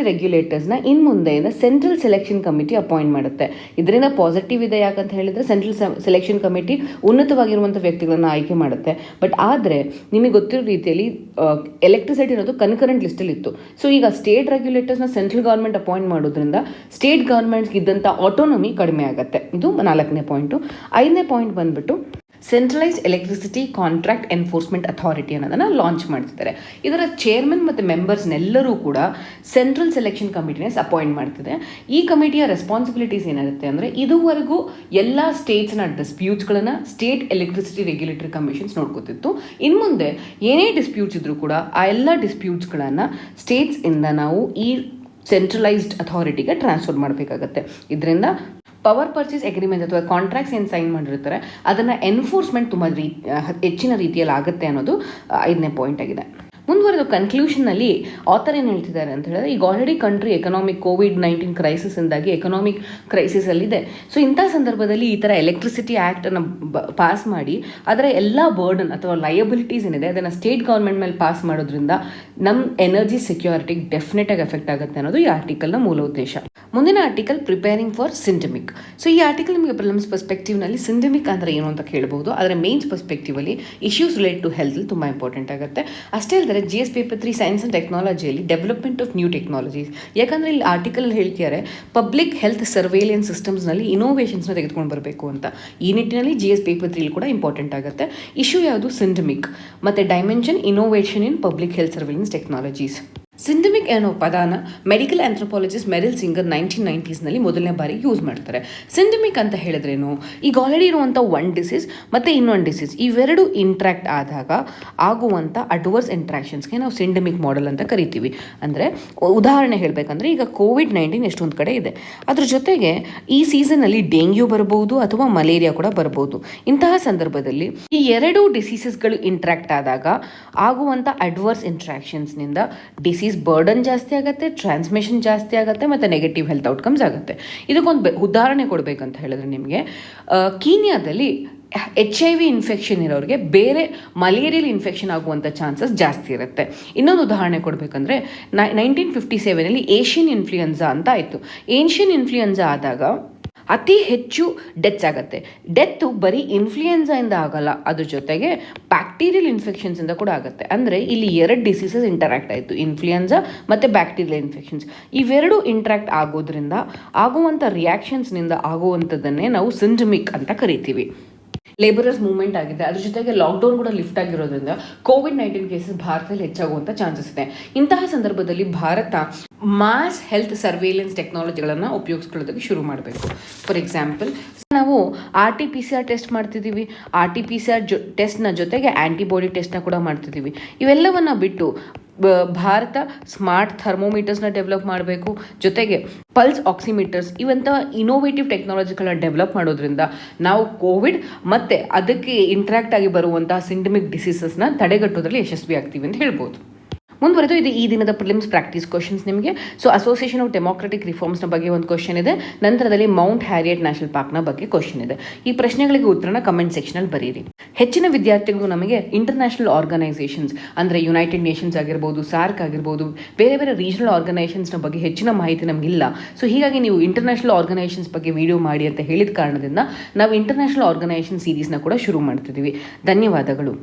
ರೆಗ್ಯುಲೇಟರ್ಸ್ನ ಇನ್ನು ಮುಂದೆಯಿಂದ ಸೆಂಟ್ರಲ್ ಸೆಲೆಕ್ಷನ್ ಕಮಿಟಿ ಅಪಾಯಿಂಟ್ ಮಾಡುತ್ತೆ. ಇದರಿಂದ ಪಾಸಿಟಿವ್ ಇದೆ. ಯಾಕಂತ ಹೇಳಿದ್ರೆ ಸೆಂಟ್ರಲ್ ಸೆಲೆಕ್ಷನ್ ಕಮಿಟಿ ಉನ್ನತವಾಗಿರುವಂಥ ವ್ಯಕ್ತಿಗಳನ್ನು ಆಯ್ಕೆ ಮಾಡುತ್ತೆ. ಬಟ್ ಆದರೆ ನಿಮಗೆ ಗೊತ್ತಿರೋ ರೀತಿಯಲ್ಲಿ ಎಲೆಕ್ಟ್ರಿಸಿಟಿ ಅನ್ನೋದು ಕನ್ಕರೆಂಟ್ ಲಿಸ್ಟಲ್ಲಿ ಇತ್ತು. ಸೊ ಈಗ ಸ್ಟೇಟ್ ರೆಗ್ಯುಲೇಟರ್ಸ್ನ ಸೆಂಟ್ರಲ್ ಗೌರ್ಮೆಂಟ್ ಅಪಾಯಿಂಟ್ ಮಾಡೋದ್ರಿಂದ ಸ್ಟೇಟ್ ಗೌರ್ಮೆಂಟ್ಸ್ಗೆ ಇದ್ದಂಥ ಆಟೋನಮಿ ಕಡಿಮೆ ಆಗುತ್ತೆ. ಇದು 4ನೇ ಪಾಯಿಂಟು. 5ನೇ ಪಾಯಿಂಟ್ ಬಂದ್ಬಿಟ್ಟು centralised electricity contract enforcement authority ಅನ್ನೋದನ್ನು ಲಾಂಚ್ ಮಾಡ್ತಿದ್ದಾರೆ. ಇದರ ಚೇರ್ಮನ್ ಮತ್ತು ಮೆಂಬರ್ಸ್ನೆಲ್ಲರೂ ಕೂಡ ಸೆಂಟ್ರಲ್ ಸೆಲೆಕ್ಷನ್ ಕಮಿಟಿನೇ ಅಪಾಯಿಂಟ್ ಮಾಡ್ತಿದೆ. ಈ ಕಮಿಟಿಯ ರೆಸ್ಪಾನ್ಸಿಬಿಲಿಟೀಸ್ ಏನಿರುತ್ತೆ ಅಂದರೆ, ಇದುವರೆಗೂ ಎಲ್ಲ ಸ್ಟೇಟ್ಸ್ನ ಡಿಸ್ಪ್ಯೂಟ್ಸ್ಗಳನ್ನು ಸ್ಟೇಟ್ ಎಲೆಕ್ಟ್ರಿಸಿಟಿ ರೆಗ್ಯುಲೇಟರಿ ಕಮಿಷನ್ಸ್ ನೋಡ್ಕೋತಿತ್ತು. ಇನ್ನು ಮುಂದೆ ಏನೇ ಡಿಸ್ಪ್ಯೂಟ್ಸ್ ಇದ್ರೂ ಕೂಡ ಆ ಎಲ್ಲ ಡಿಸ್ಪ್ಯೂಟ್ಸ್ಗಳನ್ನು ಸ್ಟೇಟ್ಸಿಂದ ನಾವು ಈ ಸೆಂಟ್ರಲೈಸ್ಡ್ ಅಥಾರಿಟಿಗೆ ಟ್ರಾನ್ಸ್ಫರ್ ಮಾಡಬೇಕಾಗತ್ತೆ. ಇದರಿಂದ ಪವರ್ ಪರ್ಚೇಸ್ ಅಗ್ರಿಮೆಂಟ್ ಅಥವಾ ಕಾಂಟ್ರಾಕ್ಟ್ಸ್ ಏನು ಸೈನ್ ಮಾಡಿರ್ತಾರೆ ಅದನ್ನು ಎನ್ಫೋರ್ಸ್ಮೆಂಟ್ ತುಂಬ ಹೆಚ್ಚಿನ ರೀತಿಯಲ್ಲಿ ಆಗುತ್ತೆ ಅನ್ನೋದು 5ನೇ ಪಾಯಿಂಟ್ ಆಗಿದೆ. ಮುಂದುವರೆದು ಕನ್ಕ್ಲೂಷನ್ನಲ್ಲಿ ಆಥರ್ ಏನು ಹೇಳ್ತಿದ್ದಾರೆ ಅಂತ ಹೇಳಿದ್ರೆ, ಈಗ ಆಲ್ರೆಡಿ ಕಂಟ್ರಿ ಎಕನಾಮಿಕ್ ಕೋವಿಡ್-19 ಕ್ರೈಸಿಸಿಂದಾಗಿ ಎಕನಾಮಿಕ್ ಕ್ರೈಸಿಸಲ್ಲಿದೆ. ಸೊ ಇಂಥ ಸಂದರ್ಭದಲ್ಲಿ ಈ ಥರ ಎಲೆಕ್ಟ್ರಿಸಿಟಿ ಆ್ಯಕ್ಟನ್ನು ಪಾಸ್ ಮಾಡಿ ಅದರ ಎಲ್ಲ ಬರ್ಡನ್ ಅಥವಾ ಲಯಬಿಲಿಟೀಸ್ ಏನಿದೆ ಅದನ್ನು ಸ್ಟೇಟ್ ಗೌರ್ಮೆಂಟ್ ಮೇಲೆ ಪಾಸ್ ಮಾಡೋದ್ರಿಂದ ನಮ್ಮ ಎನರ್ಜಿ ಸೆಕ್ಯೂರಿಟಿಗೆ ಡೆಫಿನೆಟಾಗಿ ಎಫೆಕ್ಟ್ ಆಗುತ್ತೆ ಅನ್ನೋದು ಈ ಆರ್ಟಿಕಲ್ನ ಮೂಲ ಉದ್ದೇಶ. ಮುಂದಿನ article preparing for syndemic. So ಈ ಆರ್ಟಿಕಲ್ ನಿಮಗೆ ಪ್ರಿಲಿಮ್ಸ್ ಪರ್ಸ್ಪೆಕ್ಟಿವ್ನಲ್ಲಿ ಸಿಂಡಮಿಕ್ ಅಂದರೆ ಏನು ಅಂತ ಕೇಳಬಹುದು. ಆದರೆ ಮೇನ್ಸ್ ಪರ್ಸ್ಪೆಕ್ಟಿವಲ್ಲಿ ಇಶ್ಯೂಸ್ ರಿಲೇಟ್ ಟು ಹೆಲ್ತ್ ತುಂಬ ಇಂಪಾರ್ಟೆಂಟ್ ಆಗುತ್ತೆ. ಅಷ್ಟೇ ಅಲ್ಲದೆ GS ಪೇಪರ್ 3 ಸೈನ್ಸ್ ಆ್ಯಂಡ್ ಟೆಕ್ನಾಲಜಿಯಲ್ಲಿ ಡೆವಲಪ್ಮೆಂಟ್ ಆಫ್ ನ್ಯೂ ಟೆಕ್ನಾಲಜೀಸ್. ಯಾಕಂದರೆ ಇಲ್ಲಿ ಆರ್ಟಿಕಲ್ ಹೇಳ್ತಿದ್ದಾರೆ ಪಬ್ಲಿಕ್ ಹೆಲ್ತ್ ಸರ್ವೇಲೆನ್ಸ್ ಸಿಸ್ಟಮ್ಸ್ನಲ್ಲಿ ಇನೋವೇಷನ್ಸ್ನ ತೆಗೆದುಕೊಂಡು ಬರಬೇಕು ಅಂತ. ಈ ನಿಟ್ಟಿನಲ್ಲಿ GS ಪೇಪರ್ 3 ಕೂಡ ಇಂಪಾರ್ಟೆಂಟ್ ಆಗುತ್ತೆ. ಇಶ್ಯೂ ಯಾವುದು, ಸಿಂಡಮಿಕ್ ಮತ್ತು dimension innovation in public health surveillance technologies. Syndemic ಅನ್ನೋ ಪದಾನ ಮೆಡಿಕಲ್ ಆಂಥ್ರೋಪಾಲಜಿಸ್ಟ್ ಮೆರಿಲ್ ಸಿಂಗರ್ 1990ಸ್ನಲ್ಲಿ ಮೊದಲನೇ ಬಾರಿ ಯೂಸ್ ಮಾಡ್ತಾರೆ. ಸಿಂಡಮಿಕ್ ಅಂತ ಹೇಳಿದ್ರೇನು, ಈಗ ಆಲ್ರೆಡಿ ಇರುವಂಥ ಒಂದು ಡಿಸೀಸ್ ಮತ್ತು ಇನ್ನೊಂದು ಡಿಸೀಸ್ ಇವೆರಡು ಇಂಟ್ರಾಕ್ಟ್ ಆದಾಗ ಆಗುವಂಥ ಅಡ್ವರ್ಸ್ ಇಂಟ್ರಾಕ್ಷನ್ಸ್ಗೆ ನಾವು ಸಿಂಡಮಿಕ್ ಮಾಡೆಲ್ ಅಂತ ಕರಿತೀವಿ. ಅಂದರೆ ಉದಾಹರಣೆ ಹೇಳಬೇಕಂದ್ರೆ, ಈಗ ಕೋವಿಡ್-19 ಎಷ್ಟೊಂದು ಕಡೆ ಇದೆ, ಅದ್ರ ಜೊತೆಗೆ ಈ ಸೀಸನ್ನಲ್ಲಿ ಡೆಂಗ್ಯೂ ಬರ್ಬೋದು ಅಥವಾ ಮಲೇರಿಯಾ ಕೂಡ ಬರ್ಬೋದು. ಇಂತಹ ಸಂದರ್ಭದಲ್ಲಿ ಈ ಎರಡೂ ಡಿಸೀಸಸ್ಗಳು ಇಂಟ್ರಾಕ್ಟ್ ಆದಾಗ ಆಗುವಂಥ ಅಡ್ವರ್ಸ್ ಇಂಟ್ರಾಕ್ಷನ್ಸ್ನಿಂದ ಡಿಸೀಸ್ ಬರ್ಡನ್ ಜಾಸ್ತಿ ಆಗುತ್ತೆ, ಟ್ರಾನ್ಸ್ಮಿಷನ್ ಜಾಸ್ತಿ ಆಗುತ್ತೆ ಮತ್ತು ನೆಗೆಟಿವ್ ಹೆಲ್ತ್ ಔಟ್ಕಮ್ಸ್ ಆಗುತ್ತೆ. ಇದಕ್ಕೊಂದು ಉದಾಹರಣೆ ಕೊಡಬೇಕಂತ ಹೇಳಿದ್ರೆ, ನಿಮಗೆ ಕೀನ್ಯಾದಲ್ಲಿ HIV ಇನ್ಫೆಕ್ಷನ್ ಇರೋರಿಗೆ ಬೇರೆ ಮಲೇರಿಯಲ್ ಇನ್ಫೆಕ್ಷನ್ ಆಗುವಂಥ ಚಾನ್ಸಸ್ ಜಾಸ್ತಿ ಇರುತ್ತೆ. ಇನ್ನೊಂದು ಉದಾಹರಣೆ ಕೊಡಬೇಕಂದ್ರೆ, 1957ನಲ್ಲಿ ಏಷ್ಯನ್ ಇನ್ಫ್ಲೂಯೆನ್ಸಾ ಅಂತ ಆಯಿತು. ಏಷ್ಯನ್ ಇನ್ಫ್ಲೂಯೆನ್ಸಾ ಆದಾಗ ಅತಿ ಹೆಚ್ಚು ಡೆತ್ಸ್ ಆಗುತ್ತೆ. ಡೆತ್ತು ಬರೀ ಇನ್ಫ್ಲೂಯೆನ್ಸಾಯಿಂದ ಆಗಲ್ಲ, ಅದ್ರ ಜೊತೆಗೆ ಬ್ಯಾಕ್ಟೀರಿಯಲ್ ಇನ್ಫೆಕ್ಷನ್ಸಿಂದ ಕೂಡ ಆಗುತ್ತೆ. ಅಂದರೆ ಇಲ್ಲಿ 2 ಡಿಸೀಸಸ್ ಇಂಟರಾಕ್ಟ್ ಆಯಿತು, ಇನ್ಫ್ಲೂಯೆನ್ಸಾ ಮತ್ತು ಬ್ಯಾಕ್ಟೀರಿಯಲ್ ಇನ್ಫೆಕ್ಷನ್ಸ್. ಇವೆರಡು ಇಂಟ್ರಾಕ್ಟ್ ಆಗೋದ್ರಿಂದ ಆಗುವಂಥ ರಿಯಾಕ್ಷನ್ಸ್ನಿಂದ ಆಗುವಂಥದ್ದನ್ನೇ ನಾವು ಸಿಂಡಮಿಕ್ ಅಂತ ಕರಿತೀವಿ. ಲೇಬರರ್ಸ್ ಮೂವ್ಮೆಂಟ್ ಆಗಿದೆ, ಅದ್ರ ಜೊತೆಗೆ ಲಾಕ್ಡೌನ್ ಕೂಡ ಲಿಫ್ಟ್ ಆಗಿರೋದ್ರಿಂದ ಕೋವಿಡ್-19 ಕೇಸಸ್ ಭಾರತದಲ್ಲಿ ಹೆಚ್ಚಾಗುವಂಥ ಚಾನ್ಸಸ್ ಇದೆ. ಇಂತಹ ಸಂದರ್ಭದಲ್ಲಿ ಭಾರತ ಮಾಸ್ ಹೆಲ್ತ್ ಸರ್ವೇಲೆನ್ಸ್ ಟೆಕ್ನಾಲಜಿಗಳನ್ನು ಉಪಯೋಗಿಸ್ಕೊಳ್ಳೋದಕ್ಕೆ ಶುರು ಮಾಡಬೇಕು. ಫಾರ್ ಎಕ್ಸಾಂಪಲ್, ನಾವು RT-PCR ಟೆಸ್ಟ್ ಮಾಡ್ತಿದ್ದೀವಿ. RT-PCR ಟೆಸ್ಟ್ನ ಜೊತೆಗೆ ಆ್ಯಂಟಿಬಾಡಿ ಟೆಸ್ಟ್ನ ಕೂಡ ಮಾಡ್ತಿದ್ದೀವಿ. ಇವೆಲ್ಲವನ್ನು ಬಿಟ್ಟು ಭಾರತ ಸ್ಮಾರ್ಟ್ ಥರ್ಮೋಮೀಟರ್ಸ್ನ ಡೆವಲಪ್ ಮಾಡಬೇಕು. ಜೊತೆಗೆ ಪಲ್ಸ್ ಆಕ್ಸಿಮೀಟರ್ಸ್ ಇವಂಥ ಇನೋವೇಟಿವ್ ಟೆಕ್ನಾಲಜಿಗಳನ್ನ ಡೆವಲಪ್ ಮಾಡೋದ್ರಿಂದ ನಾವು ಕೋವಿಡ್ ಮತ್ತು ಅದಕ್ಕೆ ಇಂಟ್ರಾಕ್ಟ್ ಆಗಿ ಬರುವಂತಹ ಸಿಂಡಮಿಕ್ ಡಿಸೀಸಸ್ನ ತಡೆಗಟ್ಟೋದ್ರಲ್ಲಿ ಯಶಸ್ವಿ ಆಗ್ತೀವಿ ಅಂತ ಹೇಳ್ಬೋದು. ಮುಂದುವರೆದು ಇದು ಈ ದಿನದ ಪ್ರಿಲಿಮ್ಸ್ ಪ್ರಾಕ್ಟೀಸ್ ಕ್ವಶನ್ಸ್ ನಿಮಗೆ. ಸೊ ಅಸೋಸಿಯೇಷನ್ ಆಫ್ ಡೆಮೋಕ್ರೆಟಿಕ್ ರಿಫಾರ್ಮ್ಸ್ನ ಬಗ್ಗೆ ಒಂದು ಕ್ವಶನ್ ಇದೆ. ನಂತರದಲ್ಲಿ ಮೌಂಟ್ ಹ್ಯಾರಿಯಟ್ ನ್ಯಾಷನಲ್ ಪಾರ್ಕ್ನ ಬಗ್ಗೆ ಕ್ವಶನ್ ಇದೆ. ಈ ಪ್ರಶ್ನೆಗಳಿಗೆ ಉತ್ತರನ ಕಮೆಂಟ್ ಸೆಕ್ಷನಲ್ಲಿ ಬರೀರಿ. ಹೆಚ್ಚಿನ ವಿದ್ಯಾರ್ಥಿಗಳು ನಮಗೆ ಇಂಟರ್ನ್ಯಾಷನಲ್ ಆರ್ಗನೈಸೇಷನ್ಸ್ ಅಂದರೆ ಯುನೈಟೆಡ್ ನೇಷನ್ಸ್ ಆಗಿರ್ಬೋದು, ಸಾರ್ಕ್ ಆಗಿರ್ಬೋದು, ಬೇರೆ ಬೇರೆ ರೀಜನಲ್ ಆರ್ಗನೈಸೇಷನ್ಸ್ನ ಬಗ್ಗೆ ಹೆಚ್ಚಿನ ಮಾಹಿತಿ ನಮಗಿಲ್ಲ. ಸೊ ಹೀಗಾಗಿ ನೀವು ಇಂಟರ್ನ್ಯಾಷನಲ್ ಆರ್ಗನೈಸೇಷನ್ಸ್ ಬಗ್ಗೆ ವಿಡಿಯೋ ಮಾಡಿ ಅಂತ ಹೇಳಿದ ಕಾರಣದಿಂದ ನಾವು ಇಂಟರ್ನ್ಯಾಷನಲ್ ಆರ್ಗನೈಸೇಷನ್ ಸೀರೀಸ್ನ ಕೂಡ ಶುರು ಮಾಡ್ತಿದ್ದೀವಿ. ಧನ್ಯವಾದಗಳು.